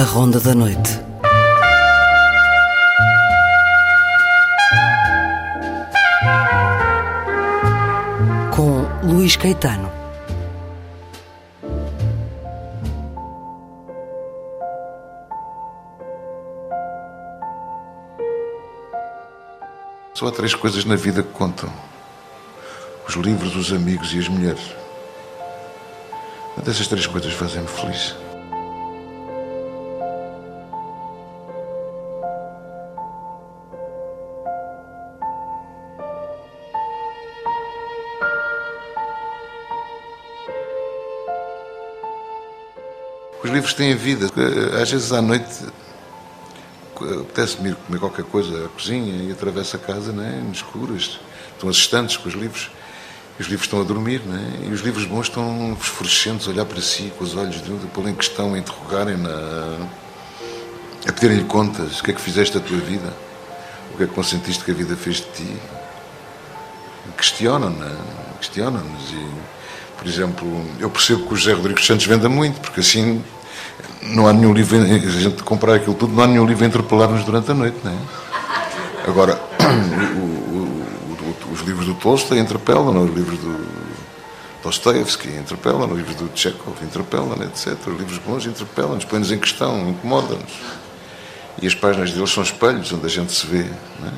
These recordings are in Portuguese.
Ronda da Noite. Com Luís Caetano. Só há 3 coisas na vida que contam: os livros, os amigos e as mulheres. Uma dessas 3 coisas fazem-me feliz. Os livros têm vida. Às vezes à noite apetece-me ir comer qualquer coisa à cozinha e atravesso a casa, não é? No escuro. Estão as estantes com os livros. E os livros estão a dormir, não é? E os livros bons estão fosforescentes a olhar para si com os olhos de pô-lo em questão, a interrogarem-na, a pedirem-lhe contas. O que é que fizeste da tua vida? O que é que consentiste que a vida fez de ti? Questionam-nos. E, por exemplo, eu percebo que o José Rodrigues Santos venda muito, porque assim não há nenhum livro, a gente comprar aquilo tudo, não há nenhum livro a interpelar-nos durante a noite, não é? Agora, os livros do Tolstói interpelam, os livros do Dostoiévski interpelam, os livros do Chekhov interpelam, etc. Os livros bons interpelam-nos, põem-nos em questão, incomodam-nos. E as páginas deles são espelhos onde a gente se vê, não é?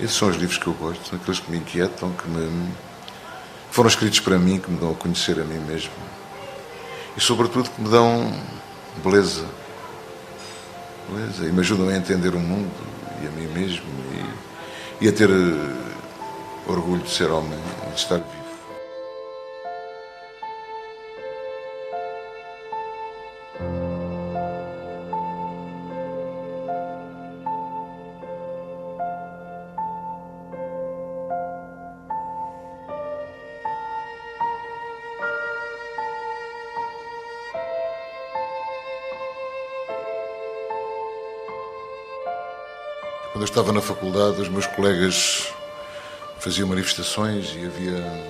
Esses são os livros que eu gosto, são aqueles que me inquietam, que foram escritos para mim, que me dão a conhecer a mim mesmo. E, sobretudo, que me dão beleza. E me ajudam a entender o mundo e a mim mesmo e a ter orgulho de ser homem e de estar vivo. Quando eu estava na faculdade, os meus colegas faziam manifestações e havia,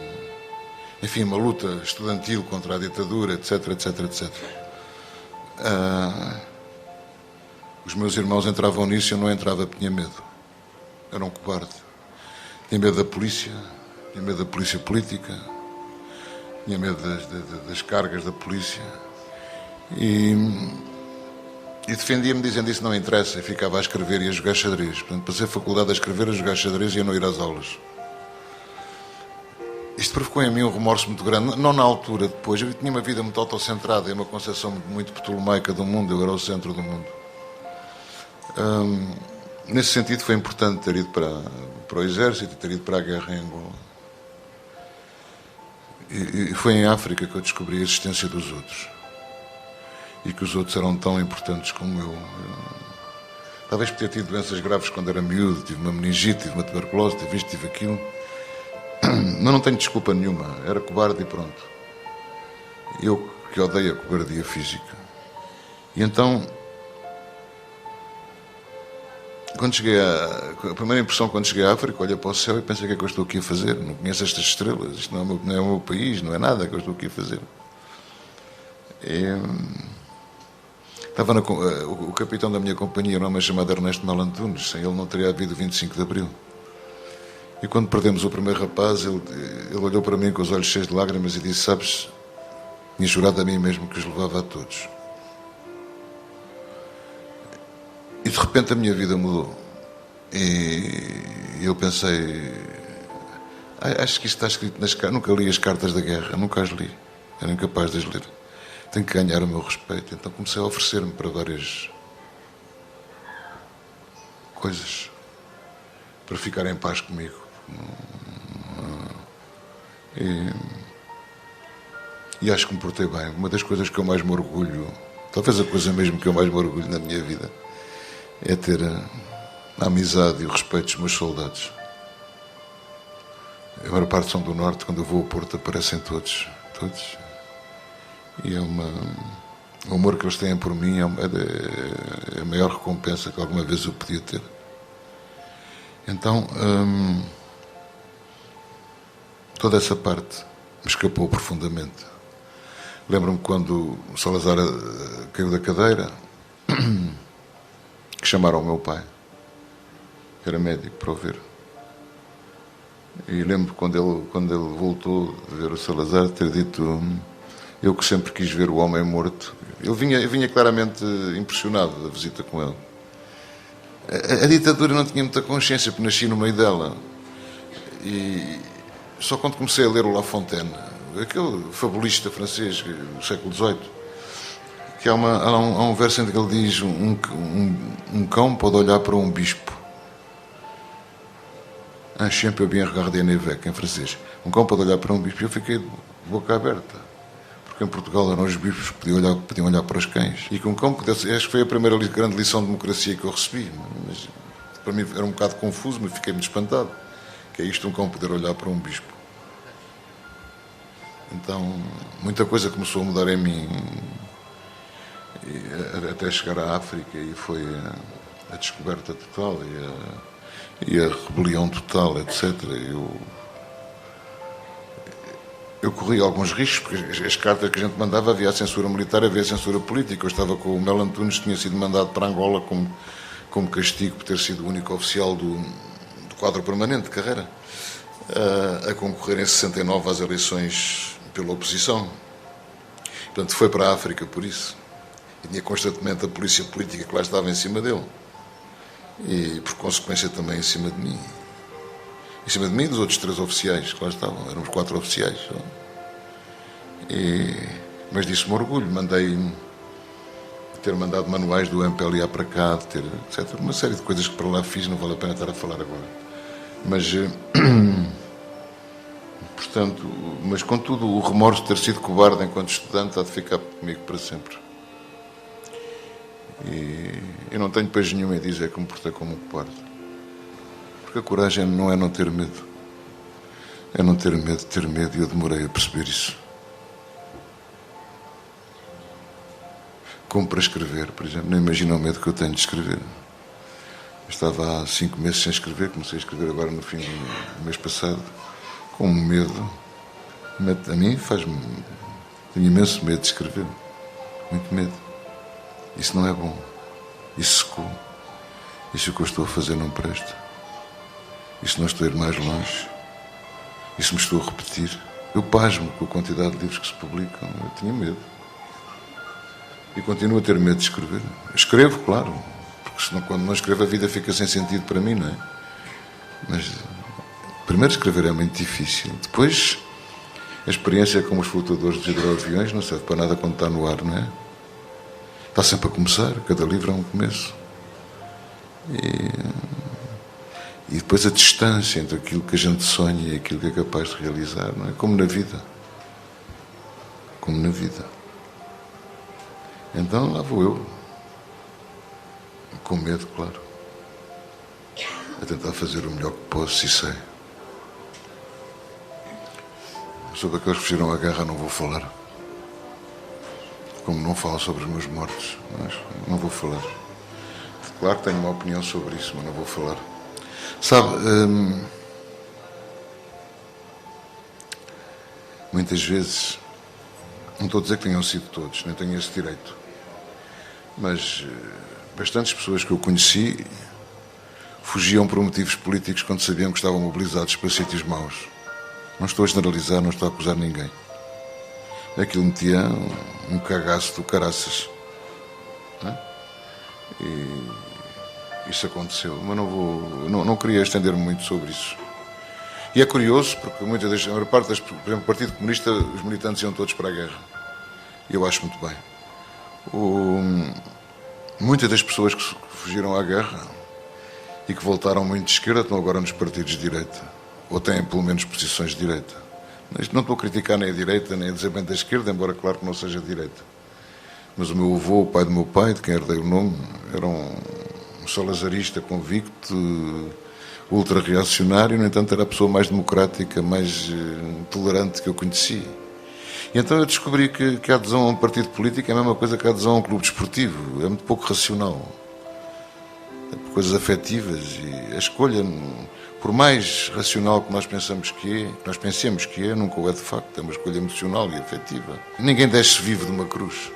enfim, uma luta estudantil contra a ditadura, etc. Os meus irmãos entravam nisso e eu não entrava porque tinha medo. Era um cobarde. Tinha medo da polícia, tinha medo da polícia política, tinha medo das cargas da polícia e defendia-me dizendo isso não interessa, e ficava a escrever e a jogar xadrez. Portanto, passei a faculdade a escrever, a jogar xadrez e a não ir às aulas. Isto provocou em mim um remorso muito grande, não na altura, depois. Eu tinha uma vida muito autocentrada e uma concepção muito ptolomaica do mundo, eu era o centro do mundo. Nesse sentido foi importante ter ido para o exército, ter ido para a guerra em Angola. E foi em África que eu descobri a existência dos outros. E que os outros eram tão importantes como eu. Talvez por ter tido doenças graves quando era miúdo, tive uma meningite, tive uma tuberculose, tive isto, tive aquilo. Mas não tenho desculpa nenhuma, era cobarde e pronto. Eu que odeio a cobardia física. E então, a primeira impressão quando cheguei à África, olhei para o céu e pensei: o que é que eu estou aqui a fazer? Não conheço estas estrelas, isto não é o meu país, não é nada que eu estou aqui a fazer. O capitão da minha companhia era um homem chamado Ernesto Mel Antunes. Sem ele não teria havido 25 de Abril. E quando perdemos o primeiro rapaz, ele olhou para mim com os olhos cheios de lágrimas e disse: sabes, tinha jurado a mim mesmo que os levava a todos. E de repente a minha vida mudou. E eu pensei: acho que isto está escrito nas cartas. Nunca li as cartas da guerra, nunca as li. Era incapaz de as ler. Tenho que ganhar o meu respeito. Então comecei a oferecer-me para várias coisas, para ficar em paz comigo. E acho que me portei bem. Uma das coisas que eu mais me orgulho, talvez a coisa mesmo que eu mais me orgulho na minha vida, é ter a amizade e o respeito dos meus soldados. A maior parte são do Norte. Quando eu vou ao Porto aparecem todos. E o amor que eles têm por mim é a maior recompensa que alguma vez eu podia ter. Então, toda essa parte me escapou profundamente. Lembro-me quando o Salazar caiu da cadeira, que chamaram o meu pai, que era médico, para o ver. E lembro quando ele voltou de ver o Salazar, ter dito: eu que sempre quis ver o homem morto. Eu vinha claramente impressionado da visita com ele. A ditadura não tinha muita consciência, porque nasci no meio dela. E só quando comecei a ler o La Fontaine, aquele fabulista francês do século XVIII, que há um verso em que ele diz: um cão pode olhar para um bispo. Un chien peut bien regarder un évêque, em francês. Um cão pode olhar para um bispo. Eu fiquei de boca aberta, porque em Portugal eram os bispos que podiam olhar para os cães. E que um cão pudesse... Acho que foi a primeira grande lição de democracia que eu recebi. Mas, para mim era um bocado confuso, mas fiquei muito espantado. Que é isto, um cão poder olhar para um bispo. Então, muita coisa começou a mudar em mim, até chegar à África, e foi a descoberta total e a rebelião total, etc. Eu corri alguns riscos, porque as cartas que a gente mandava, havia a censura militar, havia a censura política. Eu estava com o Mel Antunes, que tinha sido mandado para Angola como castigo por ter sido o único oficial do quadro permanente de carreira, a concorrer em 69 às eleições pela oposição. Portanto, foi para a África por isso. E tinha constantemente a polícia política que lá estava em cima dele. E, por consequência, também em cima de mim. Em cima de mim e dos outros 3 oficiais que lá estavam. Éramos 4 oficiais. Mas disso me orgulho. Ter mandado manuais do MPLA para cá, etc. Uma série de coisas que para lá fiz, não vale a pena estar a falar agora. Mas, portanto, contudo, o remorso de ter sido cobarde enquanto estudante há de ficar comigo para sempre. E eu não tenho pejo nenhum em dizer que me portei como um cobarde. Porque a coragem não é não ter medo. É não ter medo de ter medo, e eu demorei a perceber isso. Como para escrever, por exemplo. Não imagino o medo que eu tenho de escrever. Eu estava há 5 meses sem escrever, comecei a escrever agora no fim do mês passado, com medo. A mim tenho imenso medo de escrever. Muito medo. Isso não é bom. Isso que eu estou a fazer não presta. Isso não estou a ir mais longe. Isso me estou a repetir. Eu pasmo com a quantidade de livros que se publicam. Eu tinha medo. E continuo a ter medo de escrever. Escrevo, claro. Porque senão, quando não escrevo, a vida fica sem sentido para mim, não é? Mas primeiro escrever é muito difícil. Depois, a experiência com os flutuadores dos hidroaviões não serve para nada quando está no ar, não é? Está sempre a começar, cada livro é um começo. E depois a distância entre aquilo que a gente sonha e aquilo que é capaz de realizar, não é? Como na vida. Como na vida. Então lá vou eu, com medo, claro, a tentar fazer o melhor que posso e sei. Sobre aqueles que fugiram à guerra não vou falar. Como não falo sobre os meus mortos, mas não vou falar. Claro que tenho uma opinião sobre isso, mas não vou falar. Sabe, muitas vezes, não estou a dizer que tenham sido todos, nem tenho esse direito, mas bastantes pessoas que eu conheci fugiam por motivos políticos quando sabiam que estavam mobilizados para sítios maus. Não estou a generalizar, não estou a acusar ninguém. Aquilo metia um cagaço do caraças. E isso aconteceu, mas não queria estender-me muito sobre isso. E é curioso, porque a maior parte por exemplo, o Partido Comunista, os militantes iam todos para a guerra. E eu acho muito bem. Muitas das pessoas que fugiram à guerra e que voltaram muito de esquerda estão agora nos partidos de direita, ou têm pelo menos posições de direita. Não estou a criticar nem a direita, nem a dizer bem da esquerda, embora claro que não seja de direita. Mas o meu avô, o pai do meu pai, de quem herdei o nome, era um salazarista convicto, ultra-reacionário, no entanto era a pessoa mais democrática, mais tolerante que eu conheci. E então eu descobri que a adesão a um partido político é a mesma coisa que a adesão a um clube desportivo. É muito pouco racional. É por coisas afetivas. E a escolha, por mais racional que nós pensemos que é, nunca o é de facto. É uma escolha emocional e afetiva. Ninguém desce vivo de uma cruz.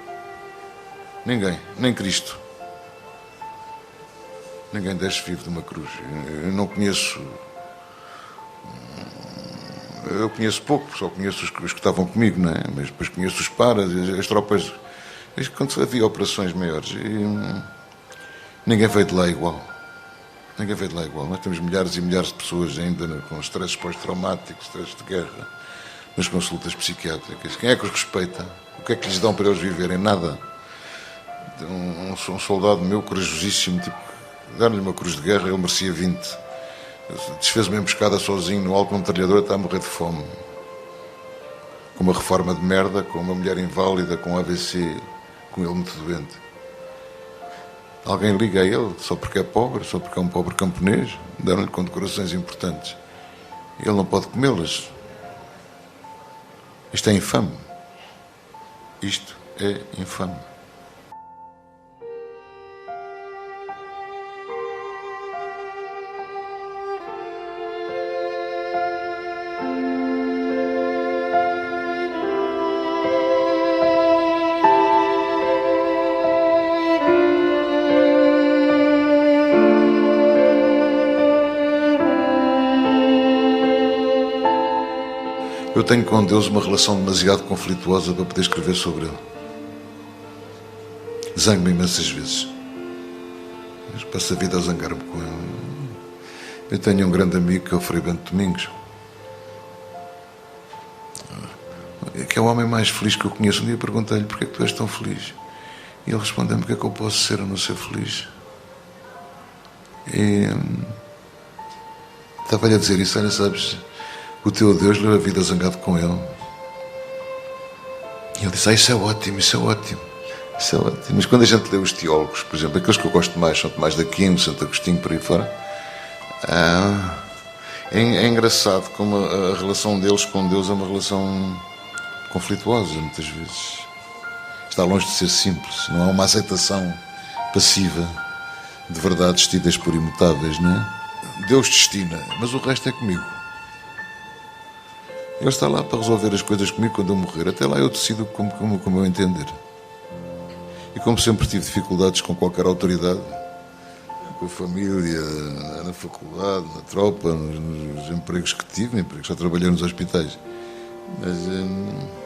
Ninguém. Nem Cristo. Ninguém desce vivo de uma cruz. Eu não conheço... Eu conheço pouco, só conheço os que estavam comigo, não é? Mas depois conheço os paras, as tropas... Quando havia operações maiores, ninguém veio de lá igual. Ninguém veio de lá igual. Nós temos milhares e milhares de pessoas ainda com estresses pós-traumáticos, estresses de guerra, nas consultas psiquiátricas. Quem é que os respeita? O que é que lhes dão para eles viverem? Nada. Um soldado meu, corajosíssimo, tipo, dar-lhe uma cruz de guerra, ele merecia 20. Desfez uma emboscada sozinho no alto de um metralhador, está a morrer de fome. Com uma reforma de merda, com uma mulher inválida, com AVC, com ele muito doente. Alguém liga a ele só porque é pobre, só porque é um pobre camponês, deram-lhe condecorações importantes. Ele não pode comê-las. Isto é infame. Isto é infame. Eu tenho com Deus uma relação demasiado conflituosa para poder escrever sobre ele. Zango-me imensas vezes. Mas passo a vida a zangar-me com ele. Eu tenho um grande amigo que é o Frei Bento Domingos, que é o homem mais feliz que eu conheço. Um dia perguntei-lhe: porquê é que tu és tão feliz? E ele respondeu-me: porque é que eu posso ser a não ser feliz? E estava-lhe a dizer isso: olha, sabes, o teu Deus leva a vida zangado com ele. E ele disse: isso é ótimo, isso é ótimo, isso é ótimo. Mas quando a gente lê os teólogos, por exemplo, aqueles que eu gosto mais, São Tomás de Aquino, Santo Agostinho, por aí fora, é engraçado como a relação deles com Deus é uma relação conflituosa, muitas vezes. Está longe de ser simples, não há uma aceitação passiva de verdades tidas por imutáveis, não é? Deus destina, mas o resto é comigo. Ele está lá para resolver as coisas comigo quando eu morrer. Até lá eu decido como eu entender. E como sempre tive dificuldades com qualquer autoridade, com a família, na faculdade, na tropa, nos empregos que tive, empregos, já trabalhei nos hospitais. Mas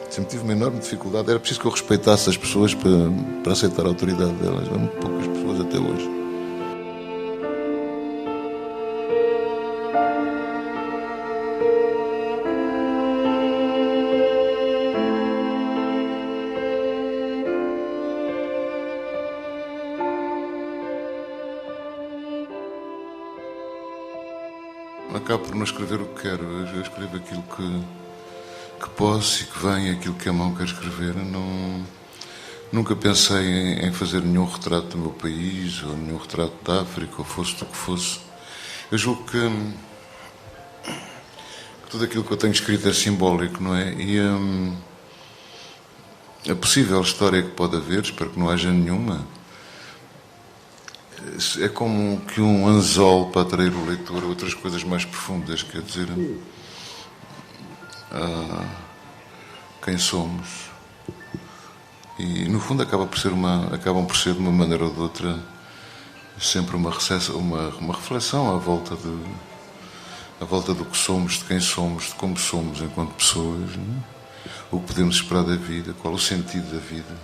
sempre tive uma enorme dificuldade. Era preciso que eu respeitasse as pessoas para aceitar a autoridade delas. Há muito poucas pessoas até hoje. Acabo por não escrever o que quero. Eu escrevo aquilo que posso e que vem, aquilo que a mão quer escrever. Nunca pensei em fazer nenhum retrato do meu país, ou nenhum retrato da África, ou fosse do que fosse. Eu julgo que tudo aquilo que eu tenho escrito é simbólico, não é? E a possível história que pode haver, espero que não haja nenhuma, é como que um anzol para atrair o leitor a outras coisas mais profundas, quer dizer, quem somos. E no fundo acabam por ser de uma maneira ou de outra sempre uma reflexão à volta do que somos, de quem somos, de como somos enquanto pessoas, não é? O que podemos esperar da vida, qual o sentido da vida.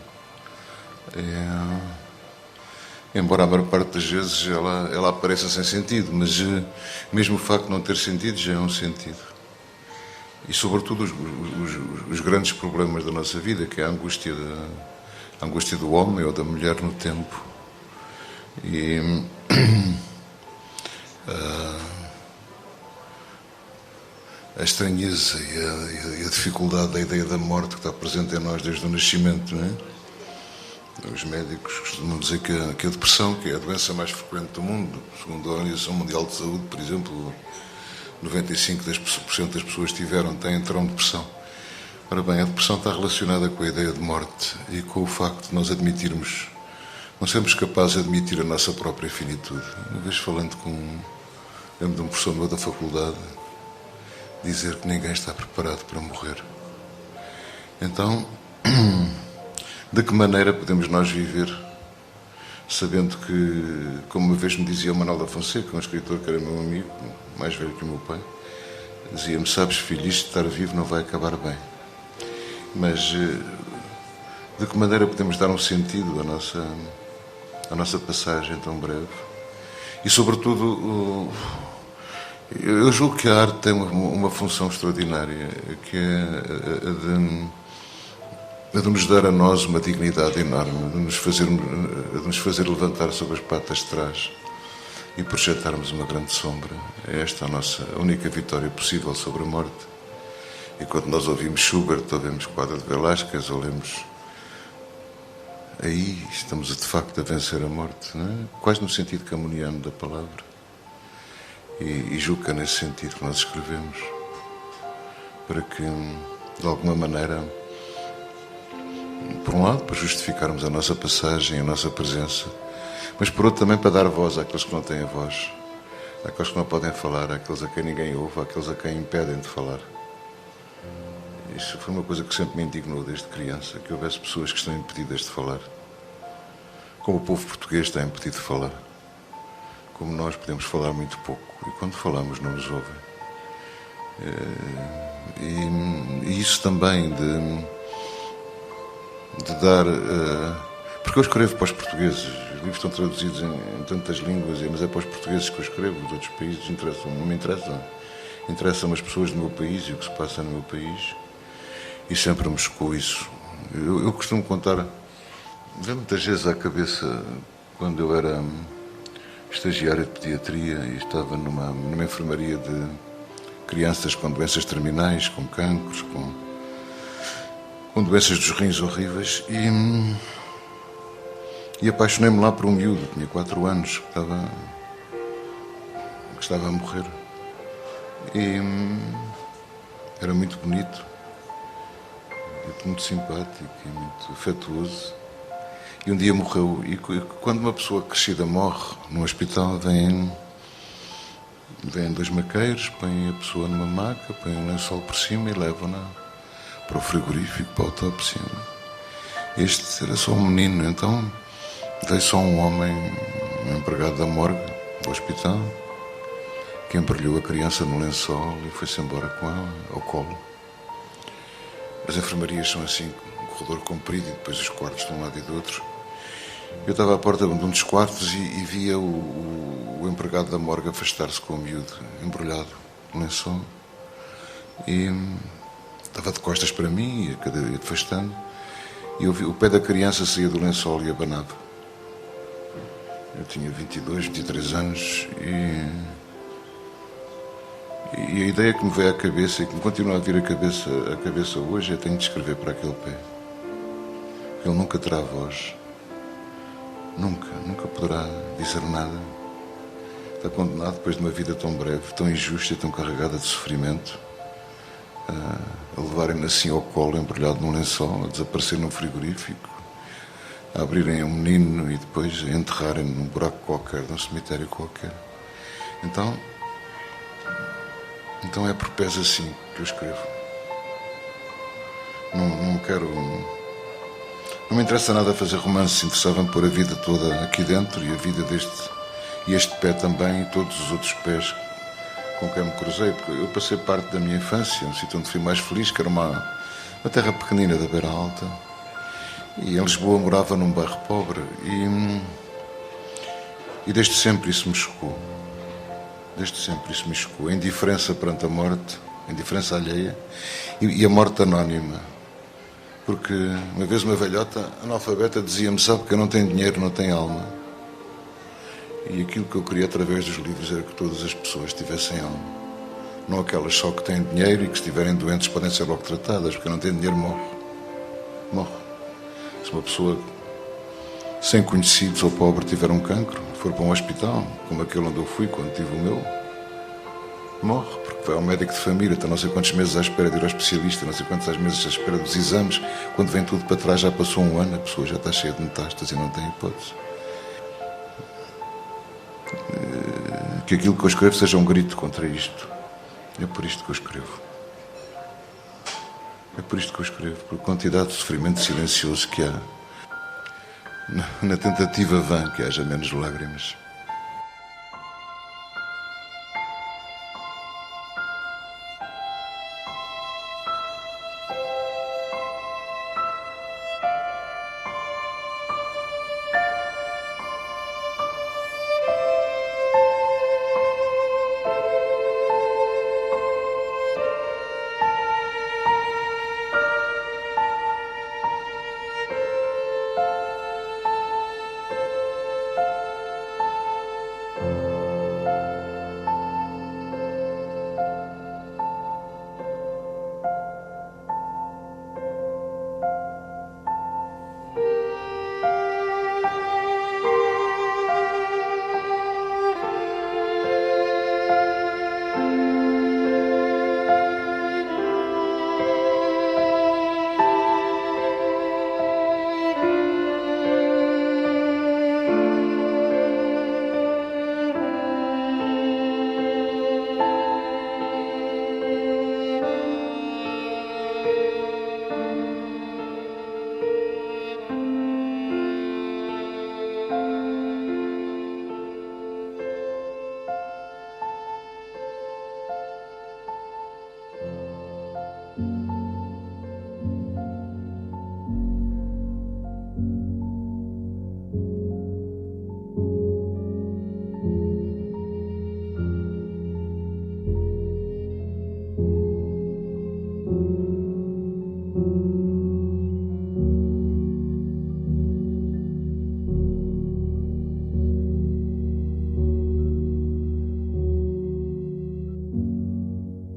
Embora a maior parte das vezes ela apareça sem sentido, mas mesmo o facto de não ter sentido já é um sentido. E sobretudo os grandes problemas da nossa vida, que é a angústia do homem ou da mulher no tempo. E a estranheza e a dificuldade da ideia da morte que está presente em nós desde o nascimento, não é? Os médicos costumam dizer que a depressão, que é a doença mais frequente do mundo, segundo a Organização Mundial de Saúde, por exemplo, 95% das pessoas terão depressão. Ora bem, a depressão está relacionada com a ideia de morte e com o facto de nós não sermos capazes de admitir a nossa própria finitude. Uma vez falando lembro de um professor meu da faculdade, dizer que ninguém está preparado para morrer. Então, de que maneira podemos nós viver sabendo que, como uma vez me dizia o Manuel da Fonseca, um escritor que era meu amigo, mais velho que o meu pai, dizia-me: sabes, filho, isto de estar vivo não vai acabar bem. Mas de que maneira podemos dar um sentido à nossa passagem tão breve? E, sobretudo, eu julgo que a arte tem uma função extraordinária, que é a de nos dar a nós uma dignidade enorme, de nos fazer levantar sobre as patas de trás e projetarmos uma grande sombra. É esta a única vitória possível sobre a morte. E quando nós ouvimos Schubert, ouvimos quadro de Velázquez, ou lemos, aí estamos de facto a vencer a morte, não é? Quase no sentido camoniano da palavra. E julgo que é nesse sentido que nós escrevemos, para que, de alguma maneira, por um lado, para justificarmos a nossa passagem, a nossa presença, mas por outro também para dar voz àqueles que não têm a voz, àqueles que não podem falar, àqueles a quem ninguém ouve, àqueles a quem impedem de falar. Isso foi uma coisa que sempre me indignou desde criança, que houvesse pessoas que estão impedidas de falar, como o povo português está impedido de falar, como nós podemos falar muito pouco, e quando falamos não nos ouvem. E isso também de dar... porque eu escrevo para os portugueses, os livros estão traduzidos em tantas línguas, mas é para os portugueses que eu escrevo, os outros países não me interessam. Interessam as pessoas do meu país e o que se passa no meu país, e sempre me chocou isso. Eu costumo contar, vem muitas vezes à cabeça, quando eu era estagiário de pediatria e estava numa enfermaria de crianças com doenças terminais, com cancros, com doenças dos rins horríveis, e apaixonei-me lá por um miúdo, tinha 4 anos, que estava a morrer. E era muito bonito, muito simpático e muito afetuoso. E um dia morreu. E quando uma pessoa crescida morre no hospital, vêm 2 maqueiros, põem a pessoa numa maca, põem um lençol por cima e levam-na para o frigorífico, para a autópsia. Este era só um menino, então veio só um homem, um empregado da morgue do hospital, que embrulhou a criança no lençol e foi-se embora com ela, ao colo. As enfermarias são assim, um corredor comprido e depois os quartos de um lado e do outro. Eu estava à porta de um dos quartos e via o empregado da morgue afastar-se com o miúdo, embrulhado no lençol. E estava de costas para mim, ia afastando, e eu vi o pé da criança saía do lençol e abanava. Eu tinha 22, 23 anos e a ideia que me veio à cabeça e que me continua a vir à cabeça hoje é: tenho de escrever para aquele pé. Ele nunca terá voz. Nunca poderá dizer nada. Está condenado depois de uma vida tão breve, tão injusta e tão carregada de sofrimento, a levarem-no assim ao colo, embrulhado num lençol, a desaparecer num frigorífico, a abrirem um menino e depois a enterrarem-no num buraco qualquer, num cemitério qualquer. Então é por pés assim que eu escrevo. Não quero... Não me interessa nada fazer romance, interessava-me pôr a vida toda aqui dentro e a vida este pé também e todos os outros pés com quem me cruzei, porque eu passei parte da minha infância, um sítio onde fui mais feliz, que era uma terra pequenina da Beira Alta, e em Lisboa morava num bairro pobre e desde sempre isso me chocou. A indiferença perante a morte, a indiferença alheia e a morte anónima. Porque uma vez uma velhota analfabeta dizia-me: sabe que eu não tenho dinheiro, não tenho alma. E aquilo que eu queria através dos livros era que todas as pessoas tivessem alma. Não aquelas só que têm dinheiro e que, se estiverem doentes, podem ser logo tratadas, porque não tem dinheiro, morre. Se uma pessoa sem conhecidos ou pobre tiver um cancro, for para um hospital, como aquele onde eu fui quando tive o meu, morre, porque vai ao médico de família, está não sei quantos meses à espera de ir ao especialista, não sei quantos meses à espera dos exames. Quando vem tudo para trás, já passou um ano, a pessoa já está cheia de metástases e não tem hipótese. Que aquilo que eu escrevo seja um grito contra isto. É por isto que eu escrevo. Por a quantidade de sofrimento silencioso que há. na tentativa vã que haja menos lágrimas.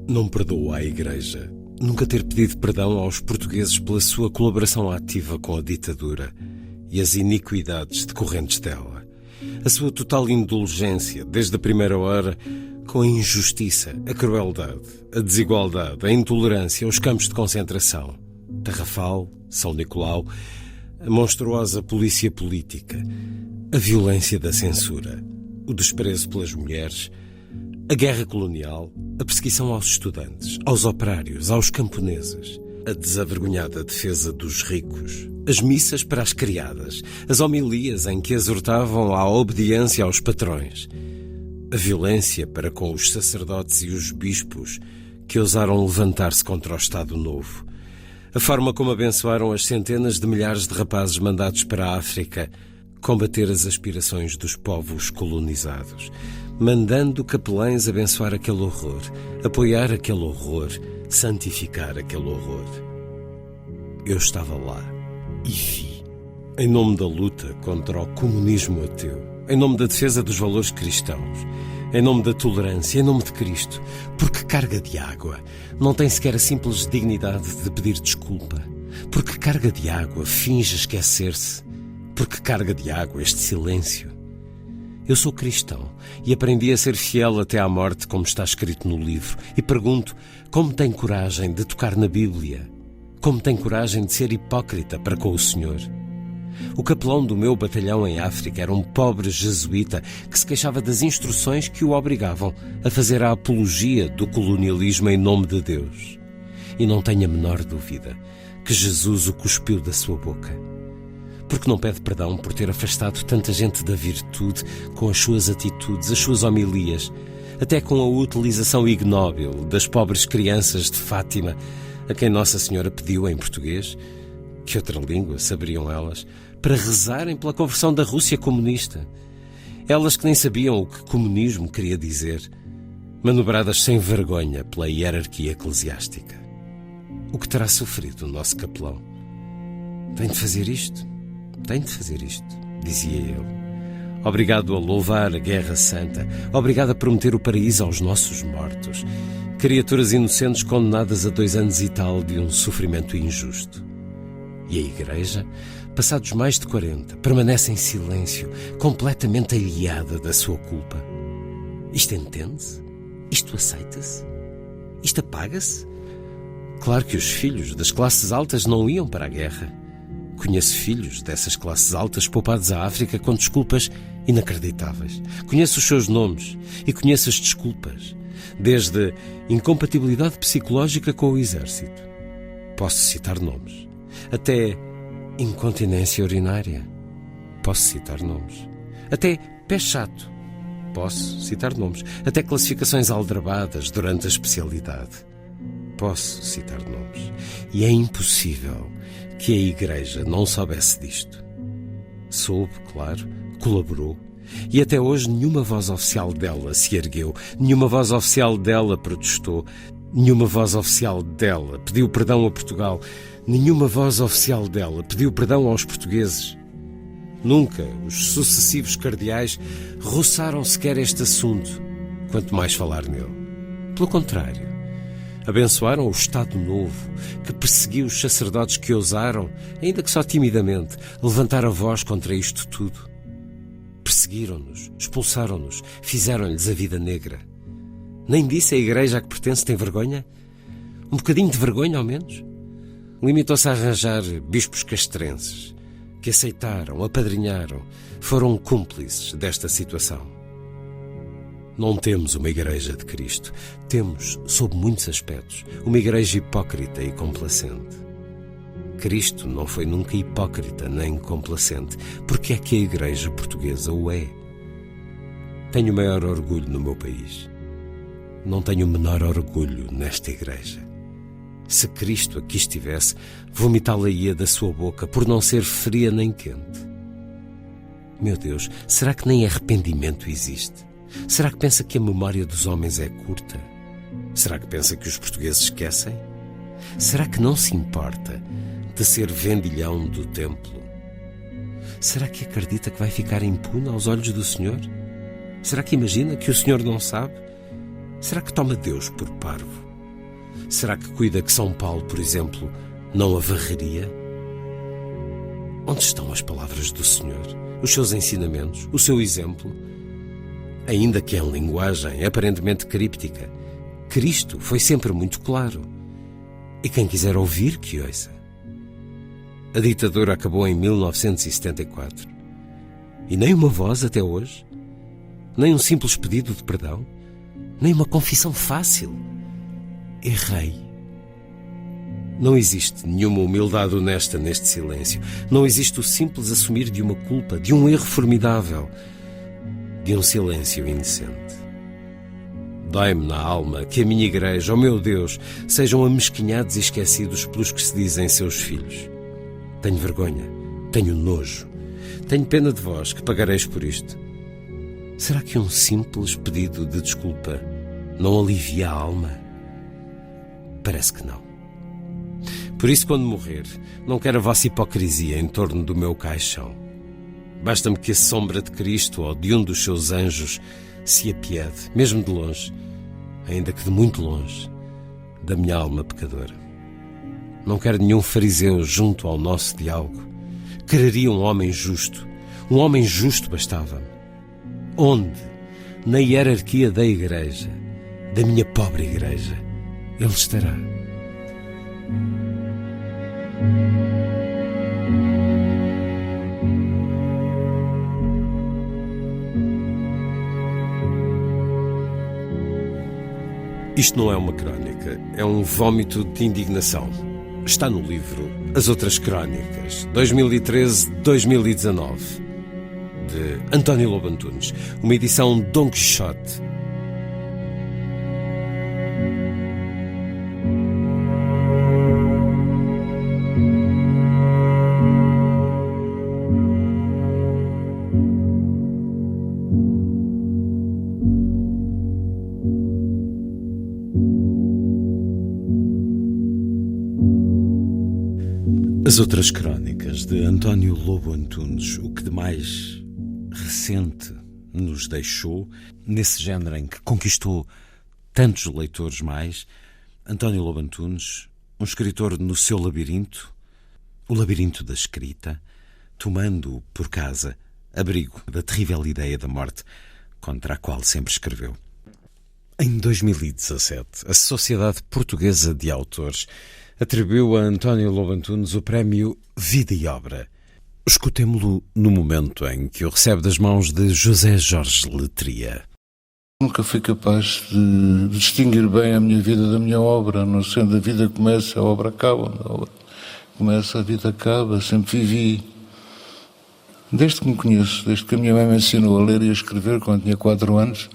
Não perdoa à Igreja nunca ter pedido perdão aos portugueses pela sua colaboração ativa com a ditadura e as iniquidades decorrentes dela. A sua total indulgência, desde a primeira hora, com a injustiça, a crueldade, a desigualdade, a intolerância, os campos de concentração, Tarrafal, São Nicolau, a monstruosa polícia política, a violência da censura, o desprezo pelas mulheres, a guerra colonial, a perseguição aos estudantes, aos operários, aos camponeses, a desavergonhada defesa dos ricos, as missas para as criadas, as homilias em que exortavam à obediência aos patrões, a violência para com os sacerdotes e os bispos que ousaram levantar-se contra o Estado Novo, a forma como abençoaram as centenas de milhares de rapazes mandados para a África combater as aspirações dos povos colonizados, mandando capelães abençoar aquele horror, apoiar aquele horror, santificar aquele horror. Eu estava lá e vi, em nome da luta contra o comunismo ateu, em nome da defesa dos valores cristãos, em nome da tolerância, em nome de Cristo, porque carga de água não tem sequer a simples dignidade de pedir desculpa, porque carga de água finge esquecer-se, porque carga de água este silêncio. Eu sou cristão e aprendi a ser fiel até à morte, como está escrito no livro, e pergunto como tem coragem de tocar na Bíblia, como tem coragem de ser hipócrita para com o Senhor. O capelão do meu batalhão em África era um pobre jesuíta que se queixava das instruções que o obrigavam a fazer a apologia do colonialismo em nome de Deus. E não tenho a menor dúvida que Jesus o cuspiu da sua boca. Porque não pede perdão por ter afastado tanta gente da virtude com as suas atitudes, as suas homilias, até com a utilização ignóbil das pobres crianças de Fátima, a quem Nossa Senhora pediu em português, que outra língua saberiam elas, para rezarem pela conversão da Rússia comunista. Elas que nem sabiam o que comunismo queria dizer, manobradas sem vergonha pela hierarquia eclesiástica. O que terá sofrido o nosso capelão? Tem de fazer isto, dizia ele. Obrigado a louvar a Guerra Santa, obrigado a prometer o paraíso aos nossos mortos, criaturas inocentes condenadas a 2 anos e tal de um sofrimento injusto. E a Igreja, passados mais de 40, permanece em silêncio, completamente aliada da sua culpa. Isto entende-se? Isto aceita-se? Isto apaga-se? Claro que os filhos das classes altas não iam para a guerra. Conheço filhos dessas classes altas poupados à África com desculpas inacreditáveis. Conheço os seus nomes e conheço as desculpas, desde incompatibilidade psicológica com o exército. Posso citar nomes. Até incontinência urinária. posso citar nomes. Até pé chato, posso citar nomes. Até classificações aldrabadas durante a especialidade, posso citar nomes. E é impossível que a Igreja não soubesse disto. Soube, claro, colaborou. E até hoje nenhuma voz oficial dela se ergueu, nenhuma voz oficial dela protestou, nenhuma voz oficial dela pediu perdão a Portugal, nenhuma voz oficial dela pediu perdão aos portugueses. Nunca os sucessivos cardeais roçaram sequer este assunto, quanto mais falar nele. Pelo contrário, abençoaram o Estado Novo, que perseguiu os sacerdotes que ousaram, ainda que só timidamente, levantar a voz contra isto tudo. Perseguiram-nos, expulsaram-nos, fizeram-lhes a vida negra. Nem disse a Igreja a que pertence tem vergonha? Um bocadinho de vergonha, ao menos? Limitou-se a arranjar bispos castrenses, que aceitaram, apadrinharam, foram cúmplices desta situação. Não temos uma Igreja de Cristo. Temos, sob muitos aspectos, uma Igreja hipócrita e complacente. Cristo não foi nunca hipócrita nem complacente. Porque é que a Igreja portuguesa o é? Tenho o maior orgulho no meu país. Não tenho o menor orgulho nesta Igreja. Se Cristo aqui estivesse, vomitá-la-ia da sua boca por não ser fria nem quente. Meu Deus, será que nem arrependimento existe? Será que pensa que a memória dos homens é curta? Será que pensa que os portugueses esquecem? Será que não se importa de ser vendilhão do templo? Será que acredita que vai ficar impune aos olhos do Senhor? Será que imagina que o Senhor não sabe? Será que toma Deus por parvo? Será que cuida que São Paulo, por exemplo, não a varreria? Onde estão as palavras do Senhor? Os seus ensinamentos? O seu exemplo? Ainda que em linguagem aparentemente críptica, Cristo foi sempre muito claro. E quem quiser ouvir, que ouça. A ditadura acabou em 1974. E nem uma voz até hoje, nem um simples pedido de perdão, nem uma confissão fácil. Errei. Não existe nenhuma humildade honesta neste silêncio. Não existe o simples assumir de uma culpa, de um erro formidável, de um silêncio indecente. Dói-me na alma que a minha Igreja, oh meu Deus, sejam amesquinhados e esquecidos pelos que se dizem seus filhos. Tenho vergonha, tenho nojo, tenho pena de vós que pagareis por isto. Será que um simples pedido de desculpa não alivia a alma? Parece que não. Por isso, quando morrer, não quero a vossa hipocrisia em torno do meu caixão. Basta-me que a sombra de Cristo ou de um dos seus anjos se apiede, mesmo de longe, ainda que de muito longe, da minha alma pecadora. Não quero nenhum fariseu junto ao nosso diálogo. Quereria um homem justo. Um homem justo bastava-me. Onde? Na hierarquia da Igreja, da minha pobre Igreja, ele estará. Isto não é uma crónica, é um vómito de indignação. Está no livro As Outras Crónicas, 2013-2019, de António Lobo Antunes, uma edição Dom Quixote. As Outras Crónicas, de António Lobo Antunes, o que de mais recente nos deixou, nesse género em que conquistou tantos leitores mais, António Lobo Antunes, um escritor no seu labirinto, o labirinto da escrita, tomando por casa abrigo da terrível ideia da morte contra a qual sempre escreveu. Em 2017, a Sociedade Portuguesa de Autores atribuiu a António Lobo Antunes o prémio Vida e Obra. Escutemo-lo no momento em que o recebe das mãos de José Jorge Letria. Nunca fui capaz de distinguir bem a minha vida da minha obra, não sendo a vida começa, a obra acaba, a obra começa, a vida acaba, sempre vivi Desde que me conheço, desde que a minha mãe me ensinou a ler e a escrever, quando tinha 4 anos,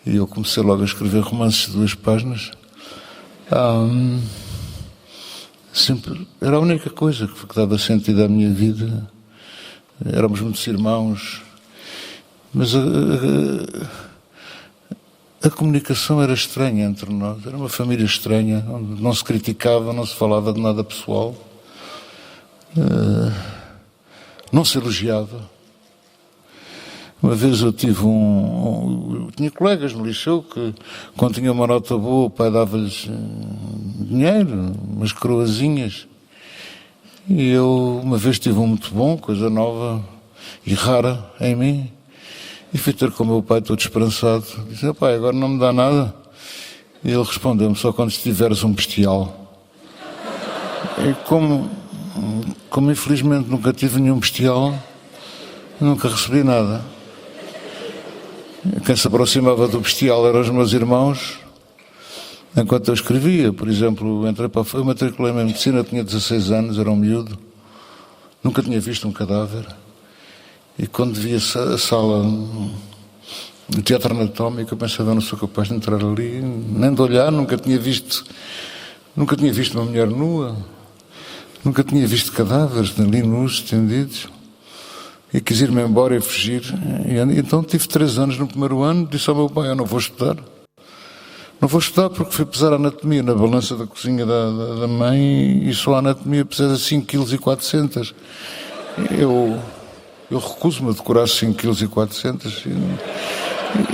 e eu comecei logo a escrever romances de 2 páginas, sempre era a única coisa que dava sentido à minha vida. Éramos muitos irmãos, mas a comunicação era estranha entre nós. Era uma família estranha, onde não se criticava, não se falava de nada pessoal, não se elogiava. Uma vez eu tive eu tinha colegas no liceu que, quando tinha uma nota boa, o pai dava-lhes dinheiro, umas coroazinhas. E eu, uma vez, tive um muito bom, coisa nova e rara em mim, e fui ter com o meu pai todo esperançado. Disse: pai, agora não me dá nada. E ele respondeu-me: só quando estiveres um bestial. E como infelizmente nunca tive nenhum bestial, nunca recebi nada. Quem se aproximava do bestial eram os meus irmãos, enquanto eu escrevia. Por exemplo, eu matriculei-me em medicina, tinha 16 anos, era um miúdo, nunca tinha visto um cadáver. E quando via a sala do teatro anatómico, eu pensava: eu não sou capaz de entrar ali, nem de olhar. Nunca tinha visto uma mulher nua, nunca tinha visto cadáveres ali nus, estendidos. E quis ir-me embora e fugir. E então tive 3 anos no primeiro ano, disse ao meu pai: eu não vou estudar. Não vou estudar porque fui pesar a anatomia na balança da cozinha da mãe, e só a anatomia pesa 5,4 kg. Eu recuso-me a decorar 5,4 kg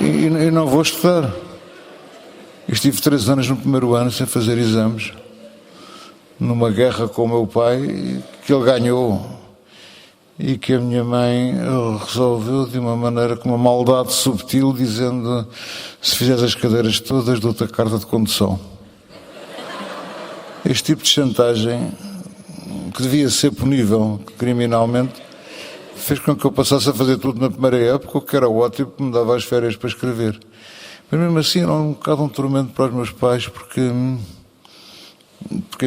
e não vou estudar. Estive 3 anos no primeiro ano sem fazer exames, numa guerra com o meu pai, que ele ganhou, e que a minha mãe resolveu de uma maneira, com uma maldade subtil, dizendo: se fizeres as cadeiras todas, dou-te a carta de condução. Este tipo de chantagem, que devia ser punível criminalmente, fez com que eu passasse a fazer tudo na primeira época, o que era ótimo, porque me dava as férias para escrever. Mas mesmo assim era um bocado um tormento para os meus pais, porque em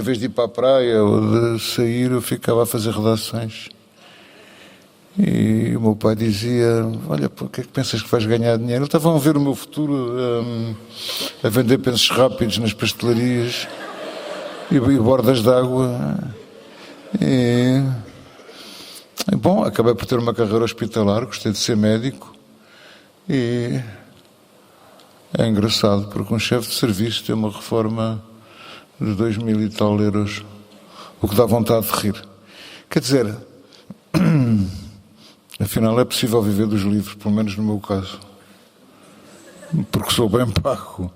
vez de ir para a praia ou de sair, eu ficava a fazer redações. E o meu pai dizia: olha, por que é que pensas que vais ganhar dinheiro? Eles estavam a ver o meu futuro a vender pensos rápidos nas pastelarias e bordas de água. E bom, acabei por ter uma carreira hospitalar, gostei de ser médico. E é engraçado, porque um chefe de serviço tem uma reforma de 2.000 e tal euros, o que dá vontade de rir. Quer dizer, afinal é possível viver dos livros, pelo menos no meu caso, porque sou bem pago.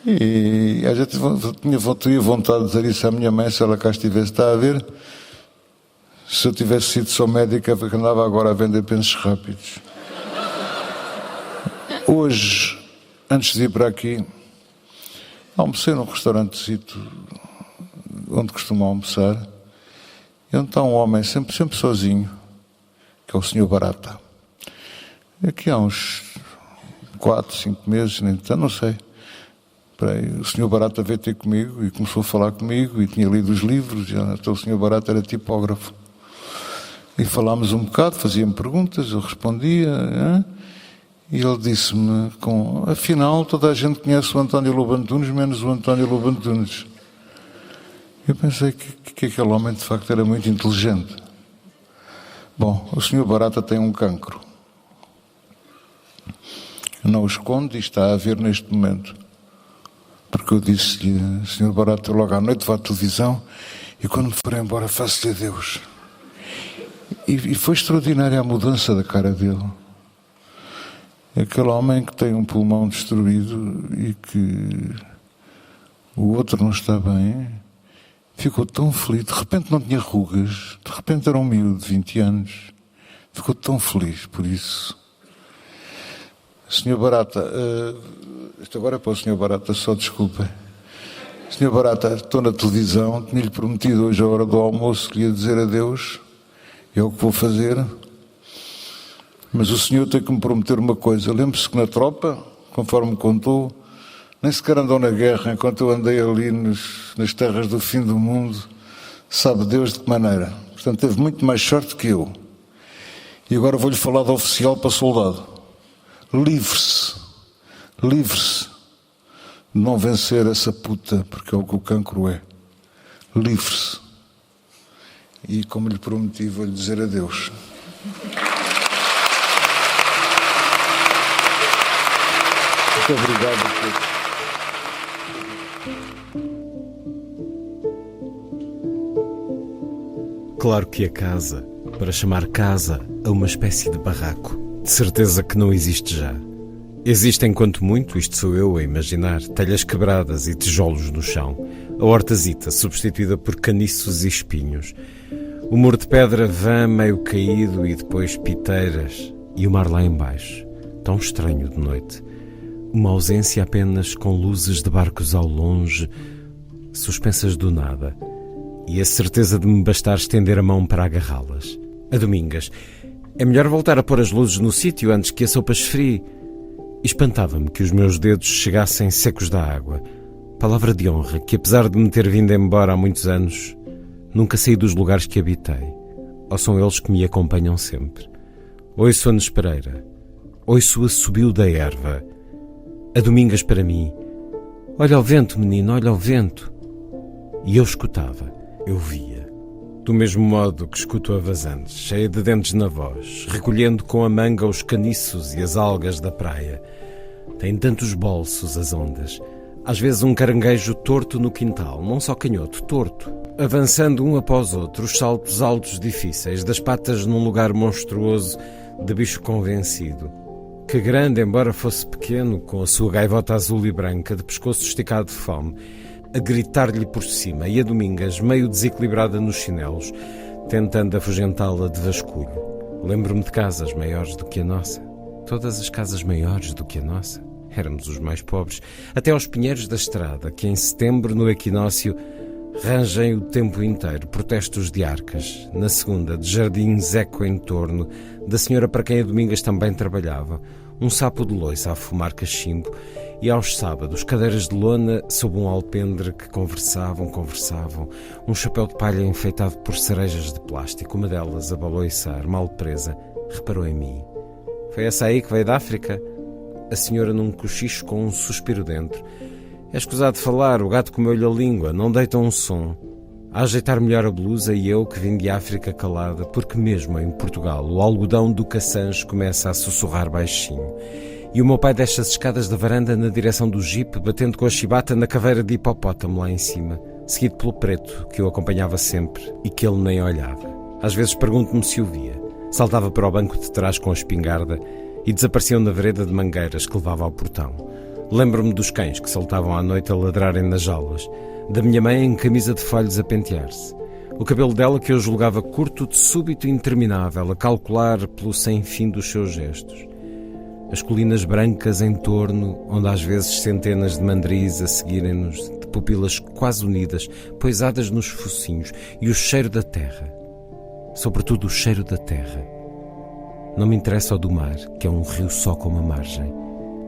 E a gente tinha vontade de dizer isso à minha mãe, se ela cá estivesse: está a ver, se eu tivesse sido só médica, que andava agora a vender pensos rápidos. Hoje, antes de ir para aqui, almocei num restaurantezito onde costumo almoçar, e onde está um homem sempre sozinho, que é o Sr. Barata. Aqui há uns 4, 5 meses, nem tanto, não sei. O Sr. Barata veio ter comigo e começou a falar comigo, e tinha lido os livros, e então o Sr. Barata era tipógrafo. E falámos um bocado, fazia-me perguntas, eu respondia, e ele disse-me: afinal, toda a gente conhece o António Lobo Antunes, menos o António Lobo Antunes. Eu pensei que aquele homem, de facto, era muito inteligente. Bom, o Sr. Barata tem um cancro. Não o esconde e está a ver neste momento. Porque eu disse-lhe: Sr. Barata, logo à noite vá à televisão e quando me for embora faço-lhe adeus. E foi extraordinária a mudança da cara dele. Aquele homem que tem um pulmão destruído e que o outro não está bem, ficou tão feliz. De repente não tinha rugas, de repente era um miúdo de 20 anos. Ficou tão feliz por isso. Sr. Barata, isto agora é para o Sr. Barata, só desculpa. Sr. Barata, estou na televisão, tinha-lhe prometido hoje à hora do almoço que ia dizer adeus, é o que vou fazer. Mas o senhor tem que me prometer uma coisa. Lembre-se que na tropa, conforme me contou, nem sequer andou na guerra, enquanto eu andei ali nas terras do fim do mundo, sabe Deus de que maneira. Portanto, teve muito mais sorte que eu. E agora vou-lhe falar de oficial para soldado. Livre-se. Livre-se de não vencer essa puta, porque é o que o cancro é. Livre-se. E como lhe prometi, vou-lhe dizer adeus. Muito obrigado a todos. Claro que a casa, para chamar casa a uma espécie de barraco, de certeza que não existe já. Existem quanto muito, isto sou eu a imaginar, telhas quebradas e tijolos no chão, a hortazita substituída por caniços e espinhos, o muro de pedra vã meio caído e depois piteiras, e o mar lá embaixo, tão estranho de noite. Uma ausência apenas com luzes de barcos ao longe, suspensas do nada, e a certeza de me bastar estender a mão para agarrá-las. A Domingas, é melhor voltar a pôr as luzes no sítio antes que a sopa esfrie. Espantava-me que os meus dedos chegassem secos da água. Palavra de honra que, apesar de me ter vindo embora há muitos anos, nunca saí dos lugares que habitei. Ou são eles que me acompanham sempre. Ouço a Nespereira, ouço a Subiu da Erva. A Domingas para mim. Olha ao vento, menino, olha ao vento. E eu escutava, eu via. Do mesmo modo que escuto a vazante, cheia de dentes na voz, recolhendo com a manga os caniços e as algas da praia. Tem tantos bolsos as ondas. Às vezes um caranguejo torto no quintal, não só canhoto, torto. Avançando um após outro, os saltos altos difíceis, das patas num lugar monstruoso de bicho convencido. Que grande, embora fosse pequeno, com a sua gaivota azul e branca, de pescoço esticado de fome, a gritar-lhe por cima, e a Domingas, meio desequilibrada nos chinelos, tentando afugentá-la de vasculho. Lembro-me de casas maiores do que a nossa. Todas as casas maiores do que a nossa. Éramos os mais pobres. Até aos pinheiros da estrada, que em setembro, no equinócio, rangem o tempo inteiro protestos de arcas. Na segunda, de jardins eco em torno, da senhora para quem a Domingas também trabalhava, um sapo de loiça a fumar cachimbo, e aos sábados, cadeiras de lona sob um alpendre que conversavam, um chapéu de palha enfeitado por cerejas de plástico, uma delas a baloiçar, mal presa, reparou em mim. Foi essa aí que veio da África? A senhora num cochicho com um suspiro dentro. É escusado de falar, o gato comeu-lhe a língua, não deita um som. A ajeitar melhor a blusa e eu que vim de África calada, porque mesmo em Portugal o algodão do Cassange começa a sussurrar baixinho. E o meu pai desce as escadas da varanda na direção do jipe, batendo com a chibata na caveira de hipopótamo lá em cima, seguido pelo preto, que o acompanhava sempre e que ele nem olhava. Às vezes pergunto-me se o via. Saltava para o banco de trás com a espingarda e desapareciam na vereda de mangueiras que levava ao portão. Lembro-me dos cães que saltavam à noite a ladrarem nas jaulas, da minha mãe em camisa de folhos a pentear-se, o cabelo dela que eu julgava curto de súbito e interminável, a calcular pelo sem fim dos seus gestos. As colinas brancas em torno, onde às vezes centenas de mandris a seguirem-nos, de pupilas quase unidas, poisadas nos focinhos, e o cheiro da terra, sobretudo o cheiro da terra. Não me interessa o do mar, que é um rio só com uma margem,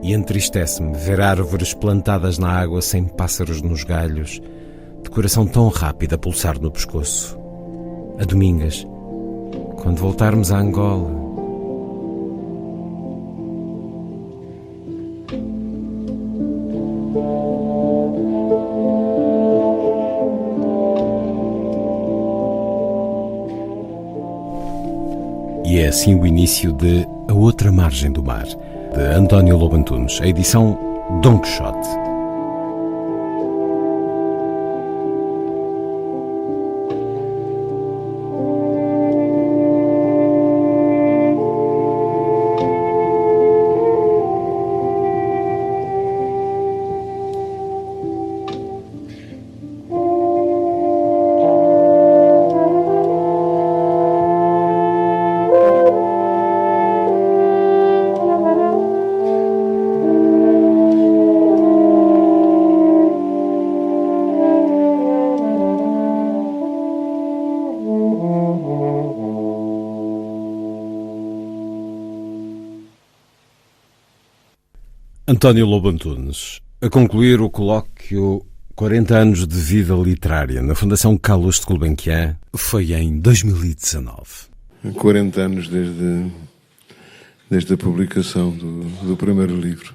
e entristece-me ver árvores plantadas na água sem pássaros nos galhos, de coração tão rápido a pulsar no pescoço. A Domingas, quando voltarmos a Angola. E é assim o início de A Outra Margem do Mar, de António Lobo Antunes, a edição Dom Quixote. António Lobo Antunes, a concluir o colóquio 40 anos de vida literária na Fundação Carlos de Gulbenkian, foi em 2019. 40 anos desde a publicação do primeiro livro.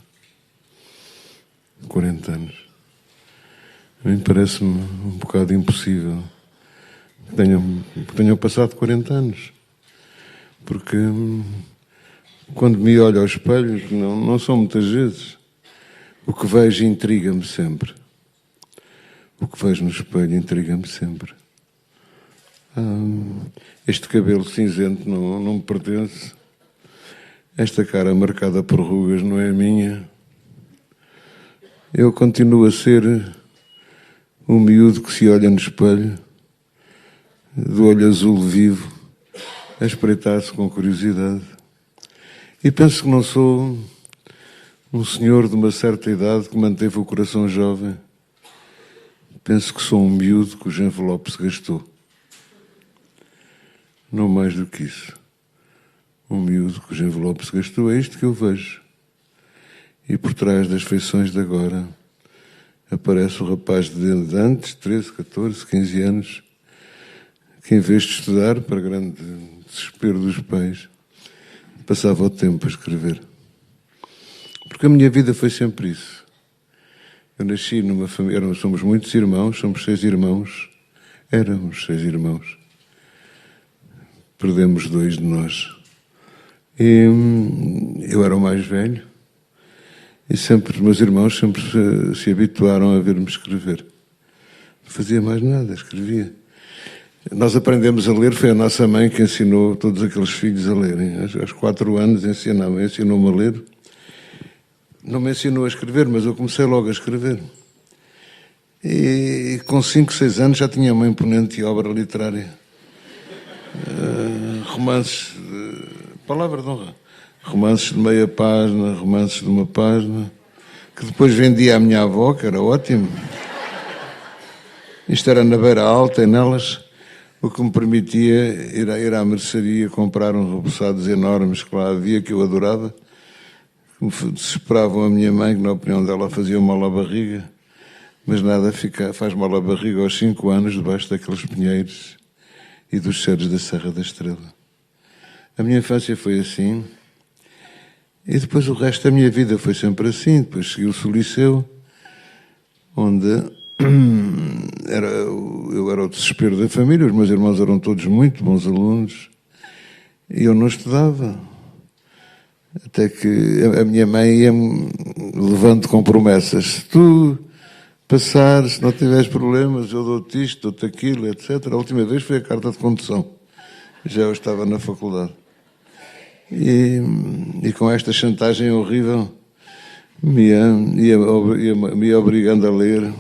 40 anos. A mim parece-me um bocado impossível que tenham passado 40 anos. Porque quando me olho ao espelho, não são muitas vezes, o que vejo intriga-me sempre. O que vejo no espelho intriga-me sempre. Este cabelo cinzento não me pertence. Esta cara marcada por rugas não é minha. Eu continuo a ser um miúdo que se olha no espelho, do olho azul vivo, a espreitar-se com curiosidade. E penso que não sou um senhor de uma certa idade que manteve o coração jovem. Penso que sou um miúdo cujo envelope se gastou. Não mais do que isso. Um miúdo cujo envelope se gastou, é isto que eu vejo. E por trás das feições de agora aparece o rapaz de antes, 13, 14, 15 anos, que em vez de estudar, para grande desespero dos pais, passava o tempo a escrever. Porque a minha vida foi sempre isso. Eu nasci numa família, somos muitos irmãos, somos 6 irmãos, éramos 6 irmãos. Perdemos 2 de nós. E eu era o mais velho. E sempre os meus irmãos sempre se habituaram a ver-me escrever. Não fazia mais nada, escrevia. Nós aprendemos a ler, foi a nossa mãe que ensinou todos aqueles filhos a lerem. Aos 4 anos ensinou-me a ler. Não me ensinou a escrever, mas eu comecei logo a escrever. E com 5, 6 anos já tinha uma imponente obra literária. Romances, palavra de honra. Romances de meia página, romances de uma página, que depois vendia à minha avó, que era ótimo. Isto era na Beira Alta, e nelas, o que me permitia ir à mercearia comprar uns repousados enormes que lá havia, que eu adorava, que me desesperavam a minha mãe, que na opinião dela fazia mal à barriga, mas nada faz mal à barriga aos 5 anos, debaixo daqueles pinheiros e dos cedros da Serra da Estrela. A minha infância foi assim. E depois o resto da minha vida foi sempre assim. Depois seguiu-se o liceu, onde eu era o desespero da família. Os meus irmãos eram todos muito bons alunos e eu não estudava. Até que a minha mãe ia-me levando com promessas. Se tu passares, se não tiveres problemas, eu dou-te isto, dou-te aquilo, etc. A última vez foi a carta de condução. Já eu estava na faculdade. E com esta chantagem horrível me ia obrigando a ler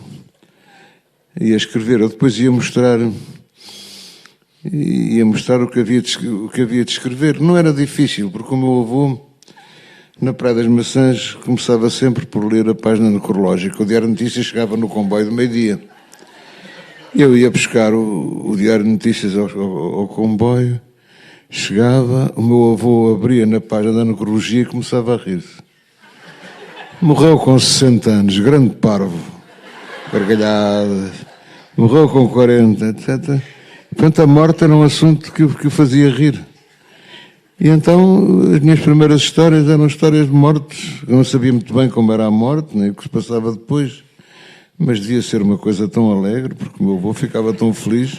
e a escrever. Eu depois ia mostrar o que havia de escrever. Não era difícil, porque o meu avô, na Praia das Maçãs, começava sempre por ler a página necrológica. O Diário de Notícias chegava no comboio do meio-dia. Eu ia buscar o Diário de Notícias ao comboio. Chegava, o meu avô abria na página da necrologia e começava a rir-se. Morreu com 60 anos, grande parvo, gargalhadas. Morreu com 40, etc. Portanto, a morte era um assunto que o fazia rir. E então, as minhas primeiras histórias eram histórias de mortes. Eu não sabia muito bem como era a morte, nem o que se passava depois. Mas devia ser uma coisa tão alegre, porque o meu avô ficava tão feliz.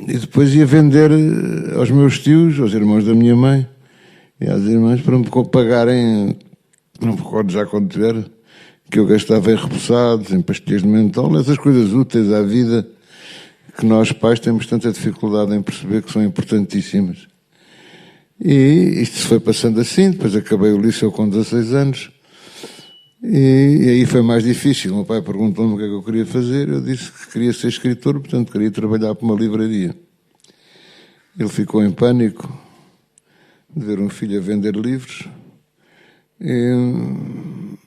E depois ia vender aos meus tios, aos irmãos da minha mãe e às irmãs, para me pagarem, não me recordo já quanto era, que eu gastava em repousados, em pastilhas de mentol, essas coisas úteis à vida que nós pais temos tanta dificuldade em perceber que são importantíssimas. E isto se foi passando assim, depois acabei o liceu com 16 anos e aí foi mais difícil. O meu pai perguntou-me o que é que eu queria fazer, eu disse que queria ser escritor, portanto queria trabalhar para uma livraria. Ele ficou em pânico de ver um filho a vender livros e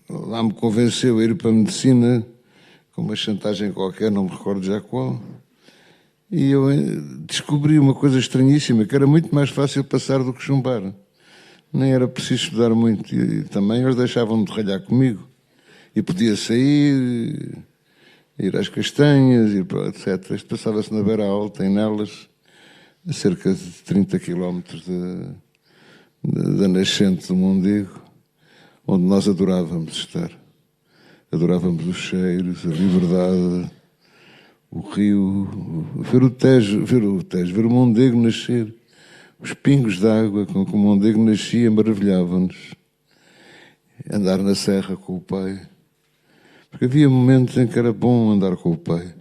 lá me convenceu a ir para a medicina com uma chantagem qualquer, não me recordo já qual. E eu descobri uma coisa estranhíssima, que era muito mais fácil passar do que chumbar. Nem era preciso estudar muito. E também eles deixavam-me de ralhar comigo. E podia sair ir às castanhas, etc. Isto passava-se na Beira Alta, em Nelas, a cerca de 30 quilómetros da nascente do Mondego, onde nós adorávamos estar. Adorávamos os cheiros, a liberdade, o rio, ver o Tejo, ver o Mondego nascer, os pingos de água com que o Mondego nascia maravilhavam-nos. Andar na serra com o pai, porque havia momentos em que era bom andar com o pai.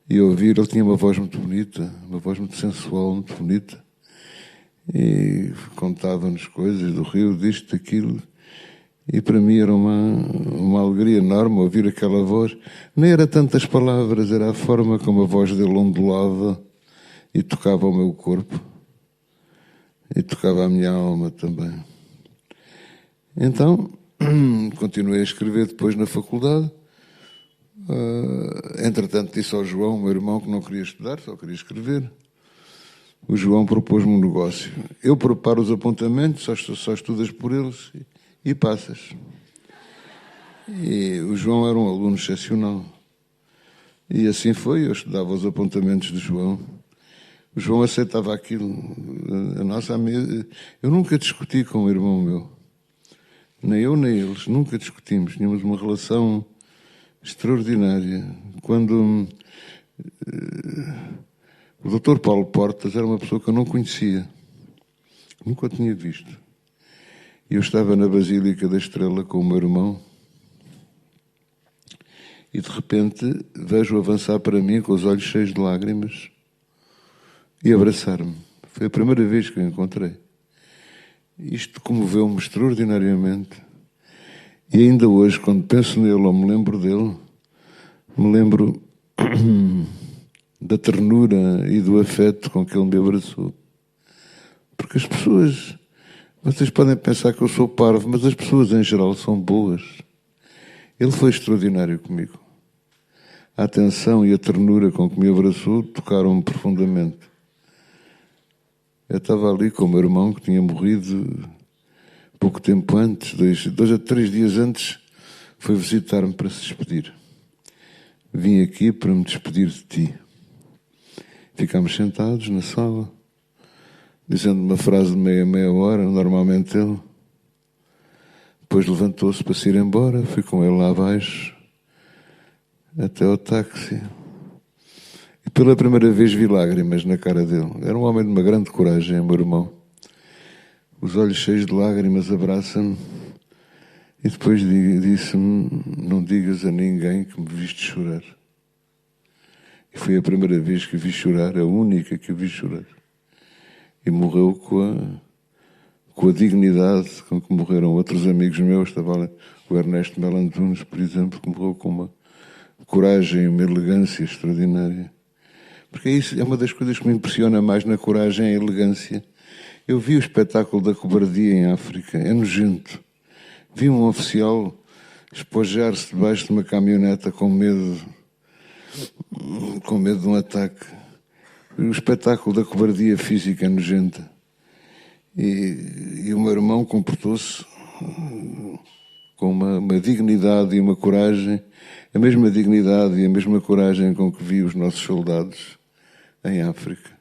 E ouvir, ele tinha uma voz muito bonita, uma voz muito sensual, muito bonita, e contava-nos coisas do rio, disto, daquilo, e para mim era uma alegria enorme ouvir aquela voz. Nem era tantas palavras, era a forma como a voz dele ondulava e tocava o meu corpo, e tocava a minha alma também. Então, continuei a escrever depois na faculdade. Entretanto, disse ao João, meu irmão, que não queria estudar, só queria escrever. O João propôs-me um negócio. Eu preparo os apontamentos, só estudas por eles e passas. E o João era um aluno excepcional. E assim foi, eu estudava os apontamentos do João. O João aceitava aquilo. Eu nunca discuti com um irmão meu. Nem eu, nem eles. Nunca discutimos. Tínhamos uma relação extraordinária. Quando o Dr. Paulo Portas era uma pessoa que eu não conhecia. Nunca o tinha visto. E eu estava na Basílica da Estrela com o meu irmão e de repente vejo avançar para mim com os olhos cheios de lágrimas e abraçar-me. Foi a primeira vez que o encontrei. Isto comoveu-me extraordinariamente. E ainda hoje, quando penso nele ou me lembro dele, me lembro da ternura e do afeto com que ele me abraçou. Porque as pessoas, vocês podem pensar que eu sou parvo, mas as pessoas em geral são boas. Ele foi extraordinário comigo. A atenção e a ternura com que me abraçou tocaram-me profundamente. Eu estava ali com o meu irmão, que tinha morrido pouco tempo antes, 2 a 3 dias antes, foi visitar-me para se despedir. Vim aqui para me despedir de ti. Ficámos sentados na sala, dizendo uma frase de meia hora, normalmente ele. Depois levantou-se para se ir embora, fui com ele lá abaixo, até ao táxi. E pela primeira vez vi lágrimas na cara dele. Era um homem de uma grande coragem, meu irmão. Os olhos cheios de lágrimas, abraça-me e depois disse-me: não digas a ninguém que me viste chorar. E foi a primeira vez que vi chorar, a única que vi chorar. E morreu com a dignidade com que morreram outros amigos meus. Estava lá o Ernesto Melantunes, por exemplo, que morreu com uma coragem e uma elegância extraordinária. Porque isso é uma das coisas que me impressiona mais na coragem e a elegância. Eu vi o espetáculo da cobardia em África, é nojento. Vi um oficial espojar-se debaixo de uma caminhoneta com medo de um ataque. O espetáculo da cobardia física é nojenta. E o meu irmão comportou-se com uma dignidade e uma coragem, a mesma dignidade e a mesma coragem com que vi os nossos soldados em África.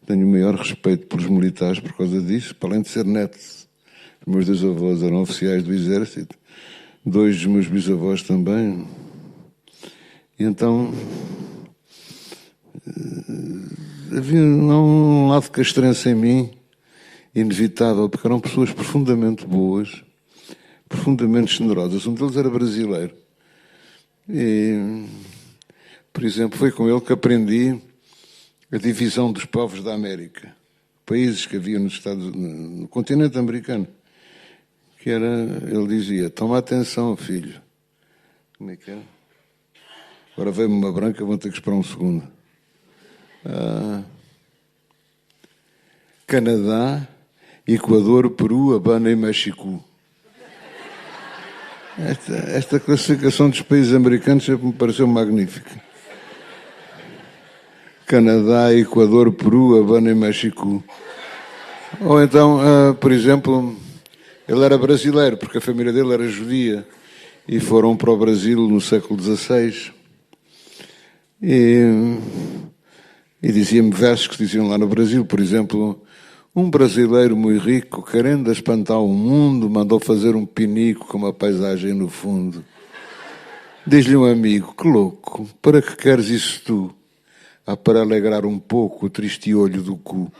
Tenho o maior respeito pelos militares por causa disso, para além de ser neto. Os meus 2 avós eram oficiais do Exército, 2 dos meus bisavós também. E então havia um lado castrense em mim, inevitável, porque eram pessoas profundamente boas, profundamente generosas. Um deles era brasileiro. E, por exemplo, foi com ele que aprendi a divisão dos povos da América, países que havia no continente americano, que era, ele dizia: toma atenção, filho. Como é que era? Agora veio-me uma branca, vão ter que esperar um segundo. Canadá, Equador, Peru, Habana e México. Esta classificação dos países americanos sempre me pareceu magnífica. Canadá, Equador, Peru, Habana e México. Ou então, por exemplo, ele era brasileiro, porque a família dele era judia. e foram para o Brasil no século XVI. E dizia-me versos que diziam lá no Brasil, por exemplo: um brasileiro muito rico, querendo espantar o mundo, mandou fazer um pinico com uma paisagem no fundo. Diz-lhe um amigo: que louco, para que queres isso tu? Ah, para alegrar um pouco o triste olho do cu.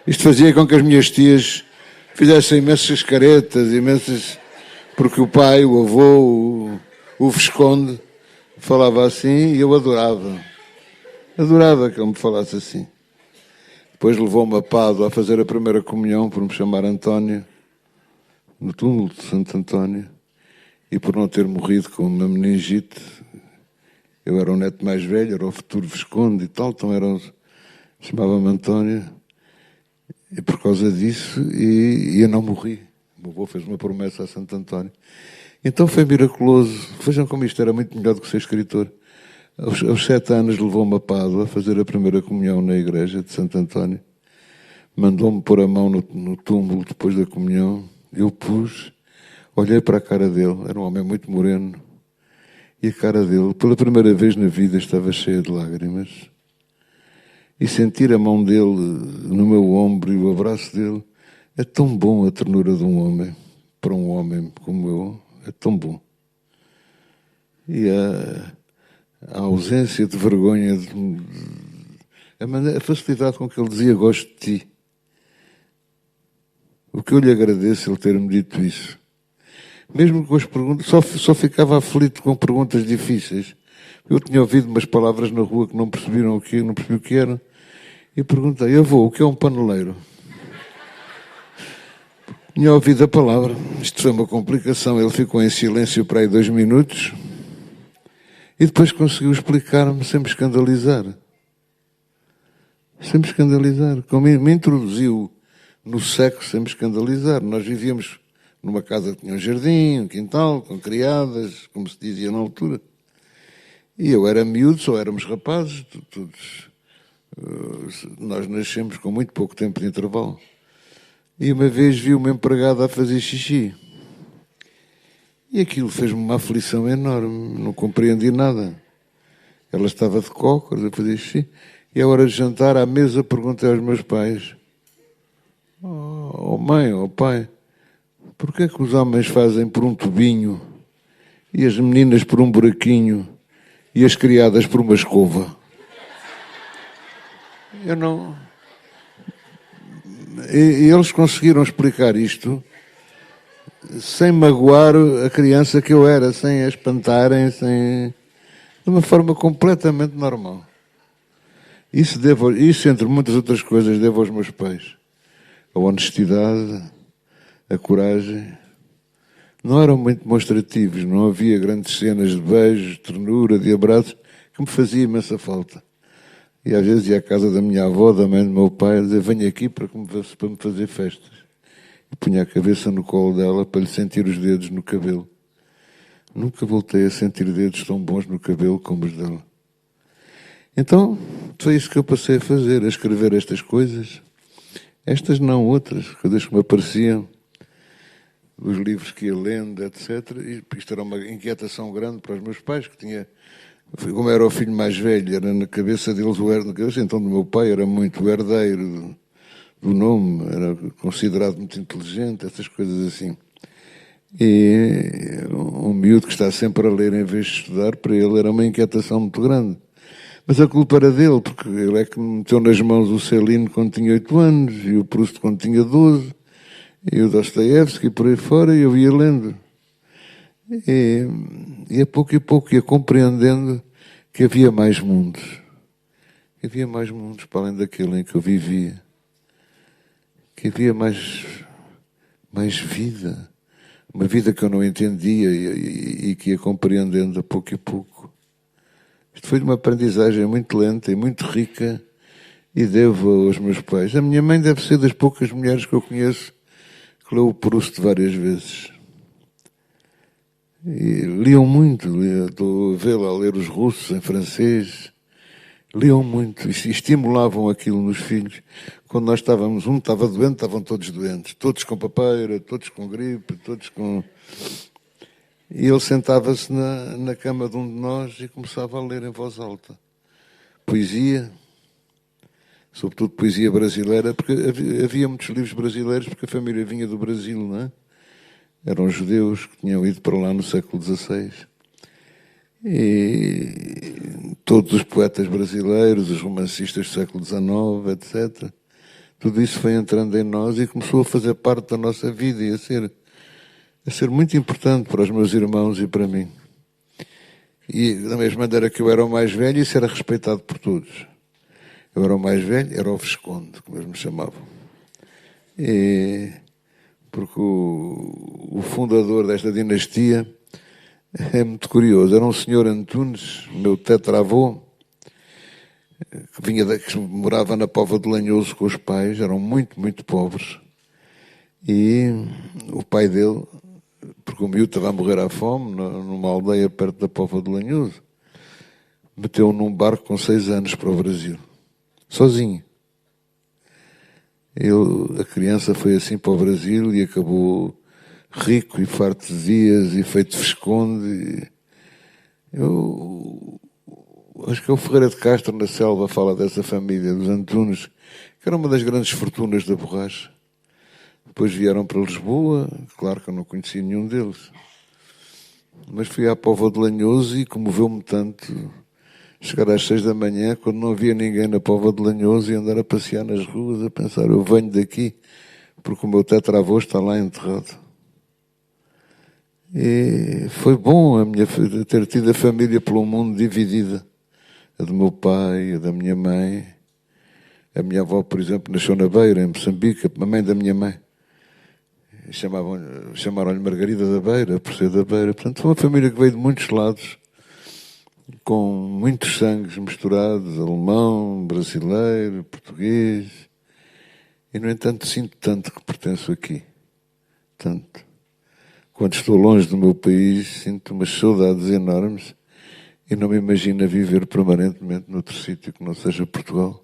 Isto fazia com que as minhas tias fizessem imensas caretas, porque o pai, o avô, o Visconde, falava assim e eu adorava. Adorava que ele me falasse assim. Depois levou-me a Pádua a fazer a primeira comunhão por me chamar António, no túmulo de Santo António, e por não ter morrido com uma meningite. Eu era o neto mais velho, era o futuro Visconde e tal, então chamava-me António, e por causa disso, e eu não morri. O meu avô fez uma promessa a Santo António. Então foi miraculoso. Vejam como isto era muito melhor do que ser escritor. Aos 7 anos levou-me a Pádua a fazer a primeira comunhão na igreja de Santo António. Mandou-me pôr a mão no túmulo depois da comunhão. Eu pus, olhei para a cara dele, era um homem muito moreno, e a cara dele, pela primeira vez na vida, estava cheia de lágrimas. E sentir a mão dele no meu ombro e o abraço dele, é tão bom a ternura de um homem, para um homem como eu, é tão bom. E a ausência de vergonha, a facilidade com que ele dizia gosto de ti. O que eu lhe agradeço ele ter-me dito isso. Mesmo com as perguntas, só ficava aflito com perguntas difíceis. Eu tinha ouvido umas palavras na rua que não percebi o que eram, e perguntei: avô, o que é um paneleiro? Tinha ouvido a palavra. Isto foi uma complicação. Ele ficou em silêncio para aí 2 minutos e depois conseguiu explicar-me sem me escandalizar. Sem me escandalizar. Como me introduziu no sexo sem me escandalizar. Nós vivíamos numa casa que tinha um jardim, um quintal, com criadas, como se dizia na altura. E eu era miúdo, só éramos rapazes, todos. Nós nascemos com muito pouco tempo de intervalo. E uma vez vi uma empregada a fazer xixi. E aquilo fez-me uma aflição enorme, não compreendi nada. Ela estava de cócoras a fazer xixi. E à hora de jantar, à mesa, perguntei aos meus pais: oh mãe, oh pai, porquê é que os homens fazem por um tubinho e as meninas por um buraquinho e as criadas por uma escova? Eu não... E eles conseguiram explicar isto sem magoar a criança que eu era, sem a espantarem, de uma forma completamente normal. Isso, entre muitas outras coisas, devo aos meus pais. A honestidade, a coragem. Não eram muito demonstrativos, não havia grandes cenas de beijos, ternura, de abraços, que me fazia imensa falta. E às vezes ia à casa da minha avó, da mãe do meu pai, a dizer: venha aqui para me fazer festas. E punha a cabeça no colo dela para lhe sentir os dedos no cabelo. Nunca voltei a sentir dedos tão bons no cabelo como os dela. Então, foi isso que eu passei a fazer, a escrever estas coisas. Estas não, outras, coisas que me apareciam, os livros que ia lendo, etc. E isto era uma inquietação grande para os meus pais, que tinha... Como era o filho mais velho, era na cabeça deles na cabeça então do meu pai, era muito o herdeiro do nome, era considerado muito inteligente, essas coisas assim. E um miúdo que está sempre a ler em vez de estudar, para ele era uma inquietação muito grande. Mas a culpa era dele, porque ele é que me meteu nas mãos o Celino quando tinha 8 anos, e o Proust quando tinha 12, e o Dostoiévski por aí fora, e eu ia lendo. E a pouco ia compreendendo que havia mais mundos. Que havia mais mundos para além daquele em que eu vivia. Que havia mais vida. Uma vida que eu não entendia e que ia compreendendo a pouco. Isto foi uma aprendizagem muito lenta e muito rica e devo aos meus pais. A minha mãe deve ser das poucas mulheres que eu conheço que leu o Proust várias vezes. E liam muito, estou a vê-la a ler os russos em francês, liam muito e estimulavam aquilo nos filhos. Quando nós estávamos, um estava doente, estavam todos doentes, todos com papeira, todos com gripe, todos com... E ele sentava-se na cama de um de nós e começava a ler em voz alta. Poesia, sobretudo poesia brasileira, porque havia muitos livros brasileiros, porque a família vinha do Brasil, não é? Eram judeus que tinham ido para lá no século XVI. E todos os poetas brasileiros, os romancistas do século XIX, etc. Tudo isso foi entrando em nós e começou a fazer parte da nossa vida e a ser muito importante para os meus irmãos e para mim. E da mesma maneira que eu era o mais velho, isso era respeitado por todos. Eu era o mais velho, era o Visconde, como eles me chamavam. Porque o fundador desta dinastia é muito curioso. Era um senhor Antunes, meu tetravô, que morava na Póvoa de Lanhoso com os pais, eram muito, muito pobres. E o pai dele, porque o miúdo estava a morrer à fome, numa aldeia perto da Póvoa de Lanhoso, meteu num barco com 6 anos para o Brasil, sozinho. A criança foi assim para o Brasil e acabou rico e farto de dias e feito Visconde. Eu acho que é o Ferreira de Castro, na Selva, fala dessa família, dos Antunes, que era uma das grandes fortunas da borracha. Depois vieram para Lisboa, claro que eu não conheci nenhum deles. Mas fui à Póvoa de Lanhoso e comoveu-me tanto chegar às 6 da manhã, quando não havia ninguém na Póvoa de Lanhoso, e andar a passear nas ruas, a pensar, eu venho daqui, porque o meu tetravô está lá enterrado. E foi bom ter tido a família pelo mundo dividida. A do meu pai, a da minha mãe. A minha avó, por exemplo, nasceu na Beira, em Moçambique, a mãe da minha mãe. Chamaram-lhe Margarida da Beira, por ser da Beira. Portanto, foi uma família que veio de muitos lados, com muitos sangues misturados, alemão, brasileiro, português. E, no entanto, sinto tanto que pertenço aqui. Tanto. Quando estou longe do meu país, sinto umas saudades enormes e não me imagino viver permanentemente noutro sítio que não seja Portugal.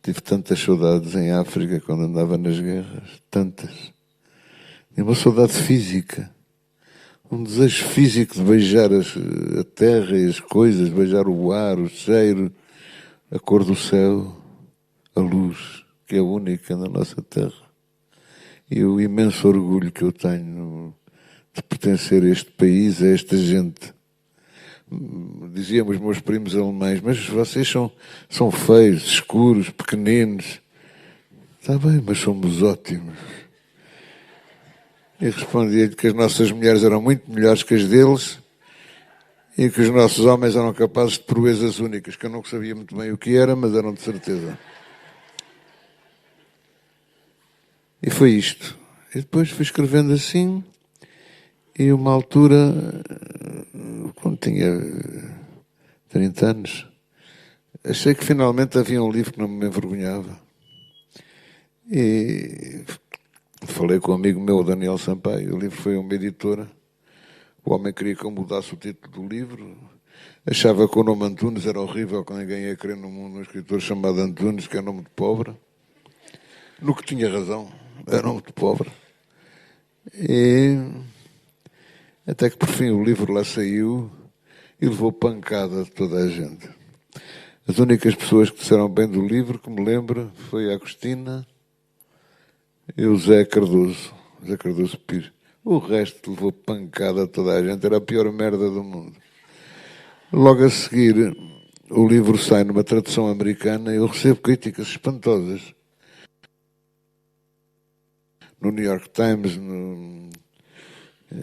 Tive tantas saudades em África quando andava nas guerras, tantas. E uma saudade física, um desejo físico de beijar a terra e as coisas, beijar o ar, o cheiro, a cor do céu, a luz, que é única na nossa terra. E o imenso orgulho que eu tenho de pertencer a este país, a esta gente. Diziam os meus primos alemães, mas vocês são feios, escuros, pequeninos. Está bem, mas somos ótimos. E respondia-lhe que as nossas mulheres eram muito melhores que as deles e que os nossos homens eram capazes de proezas únicas, que eu não sabia muito bem o que era, mas eram de certeza. E foi isto. E depois fui escrevendo assim, e uma altura, quando tinha 30 anos, achei que finalmente havia um livro que não me envergonhava. E falei com um amigo meu, o Daniel Sampaio. O livro foi uma editora. O homem queria que eu mudasse o título do livro. Achava que o nome Antunes era horrível, que ninguém ia querer no mundo um escritor chamado Antunes, que é nome de pobre. No que tinha razão, era nome de pobre. E até que por fim o livro lá saiu e levou pancada de toda a gente. As únicas pessoas que disseram bem do livro, que me lembro, foi a Agostina e o Zé Cardoso Pires. O resto levou pancada a toda a gente, era a pior merda do mundo. Logo a seguir, o livro sai numa tradução americana e eu recebo críticas espantosas. No New York Times,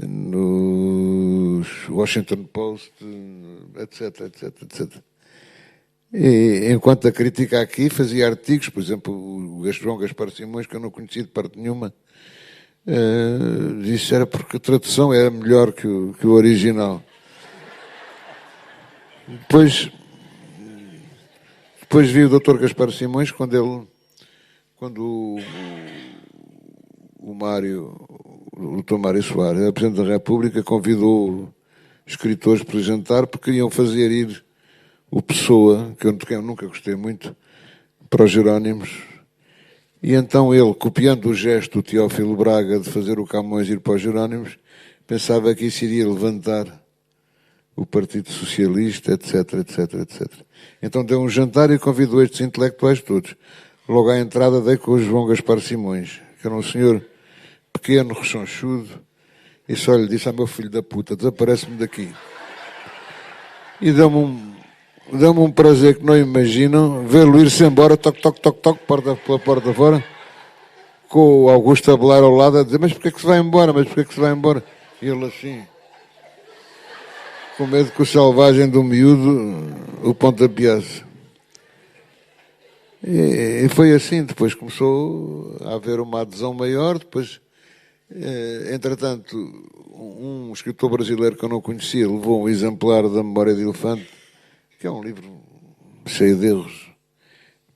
no Washington Post, etc, etc, etc. E, enquanto a crítica aqui fazia artigos, por exemplo, o João Gaspar Simões, que eu não conhecia de parte nenhuma, disse era porque a tradução era melhor que o original. Depois vi o Dr. Gaspar Simões, quando o Dr. Mário Soares, a Presidente da República, convidou escritores para jantar porque iam fazer ir o Pessoa, que eu nunca gostei muito, para os Jerónimos. E então ele, copiando o gesto do Teófilo Braga de fazer o Camões ir para os Jerónimos, pensava que isso iria levantar o Partido Socialista, etc, etc, etc. Então deu um jantar e convidou estes intelectuais todos. Logo à entrada dei com o João Gaspar Simões, que era um senhor pequeno, rechonchudo, e só lhe disse: meu filho da puta, desaparece-me daqui. E deu-me um prazer que não imaginam vê-lo ir-se embora, toque, toque, toque, toque, pela porta fora, com o Augusto Abelar ao lado a dizer: mas porquê que se vai embora? Mas porquê que se vai embora? E ele assim, com medo que o selvagem do miúdo o pontapeasse. E foi assim, depois começou a haver uma adesão maior, depois, entretanto, um escritor brasileiro que eu não conhecia levou um exemplar da Memória de Elefante, que é um livro cheio de erros,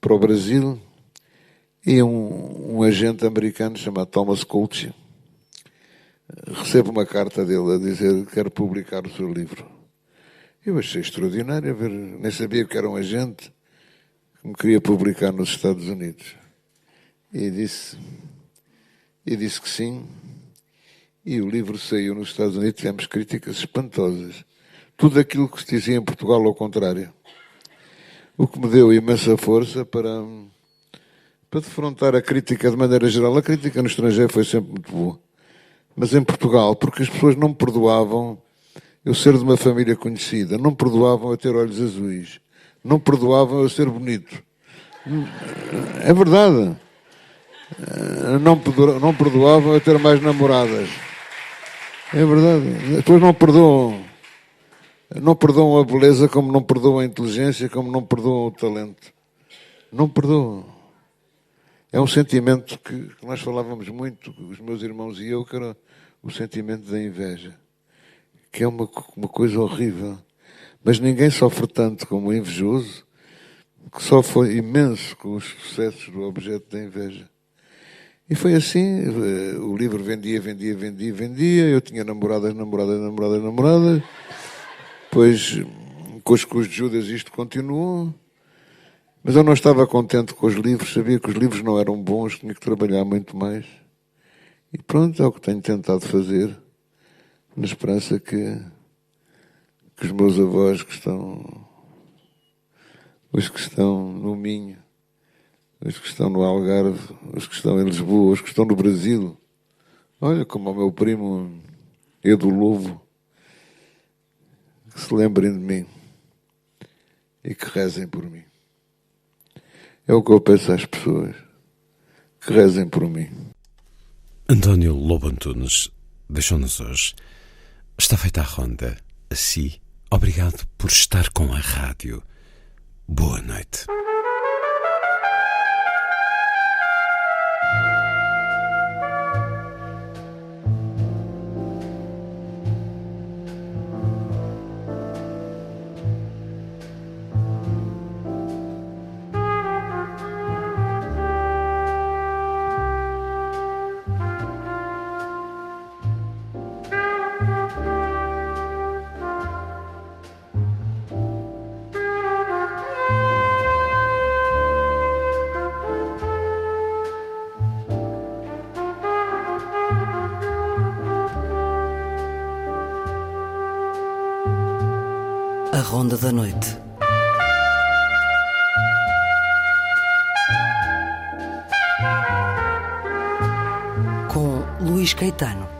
para o Brasil, e um agente americano chamado Thomas Colchi recebe uma carta dele a dizer que quer publicar o seu livro. Eu achei extraordinário, nem sabia que era um agente que me queria publicar nos Estados Unidos. E disse que sim, e o livro saiu nos Estados Unidos, tivemos críticas espantosas. Tudo aquilo que se dizia em Portugal ao contrário. O que me deu imensa força para defrontar a crítica de maneira geral. A crítica no estrangeiro foi sempre muito boa. Mas em Portugal, porque as pessoas não me perdoavam eu ser de uma família conhecida, não me perdoavam eu ter olhos azuis, não me perdoavam eu ser bonito. É verdade. Não perdoavam eu ter mais namoradas. É verdade. Depois não perdoam. Não perdoam a beleza, como não perdoam a inteligência, como não perdoam o talento. Não perdoam. É um sentimento que nós falávamos muito, os meus irmãos e eu, que era o sentimento da inveja, que é uma coisa horrível. Mas ninguém sofre tanto como o invejoso, que sofre imenso com os sucessos do objeto da inveja. E foi assim, o livro vendia, eu tinha namoradas. Depois, com os cus de Judas, isto continuou. Mas eu não estava contente com os livros, sabia que os livros não eram bons, tinha que trabalhar muito mais. E pronto, é o que tenho tentado fazer, na esperança que os meus avós os que estão no Minho, os que estão no Algarve, os que estão em Lisboa, os que estão no Brasil, olha, como o meu primo Edu Lobo, que se lembrem de mim e que rezem por mim. É o que eu peço às pessoas, que rezem por mim. António Lobo Antunes deixou-nos hoje. Está feita a ronda. Assim, obrigado por estar com a rádio. Boa noite. A Ronda da Noite. Com Luís Caetano.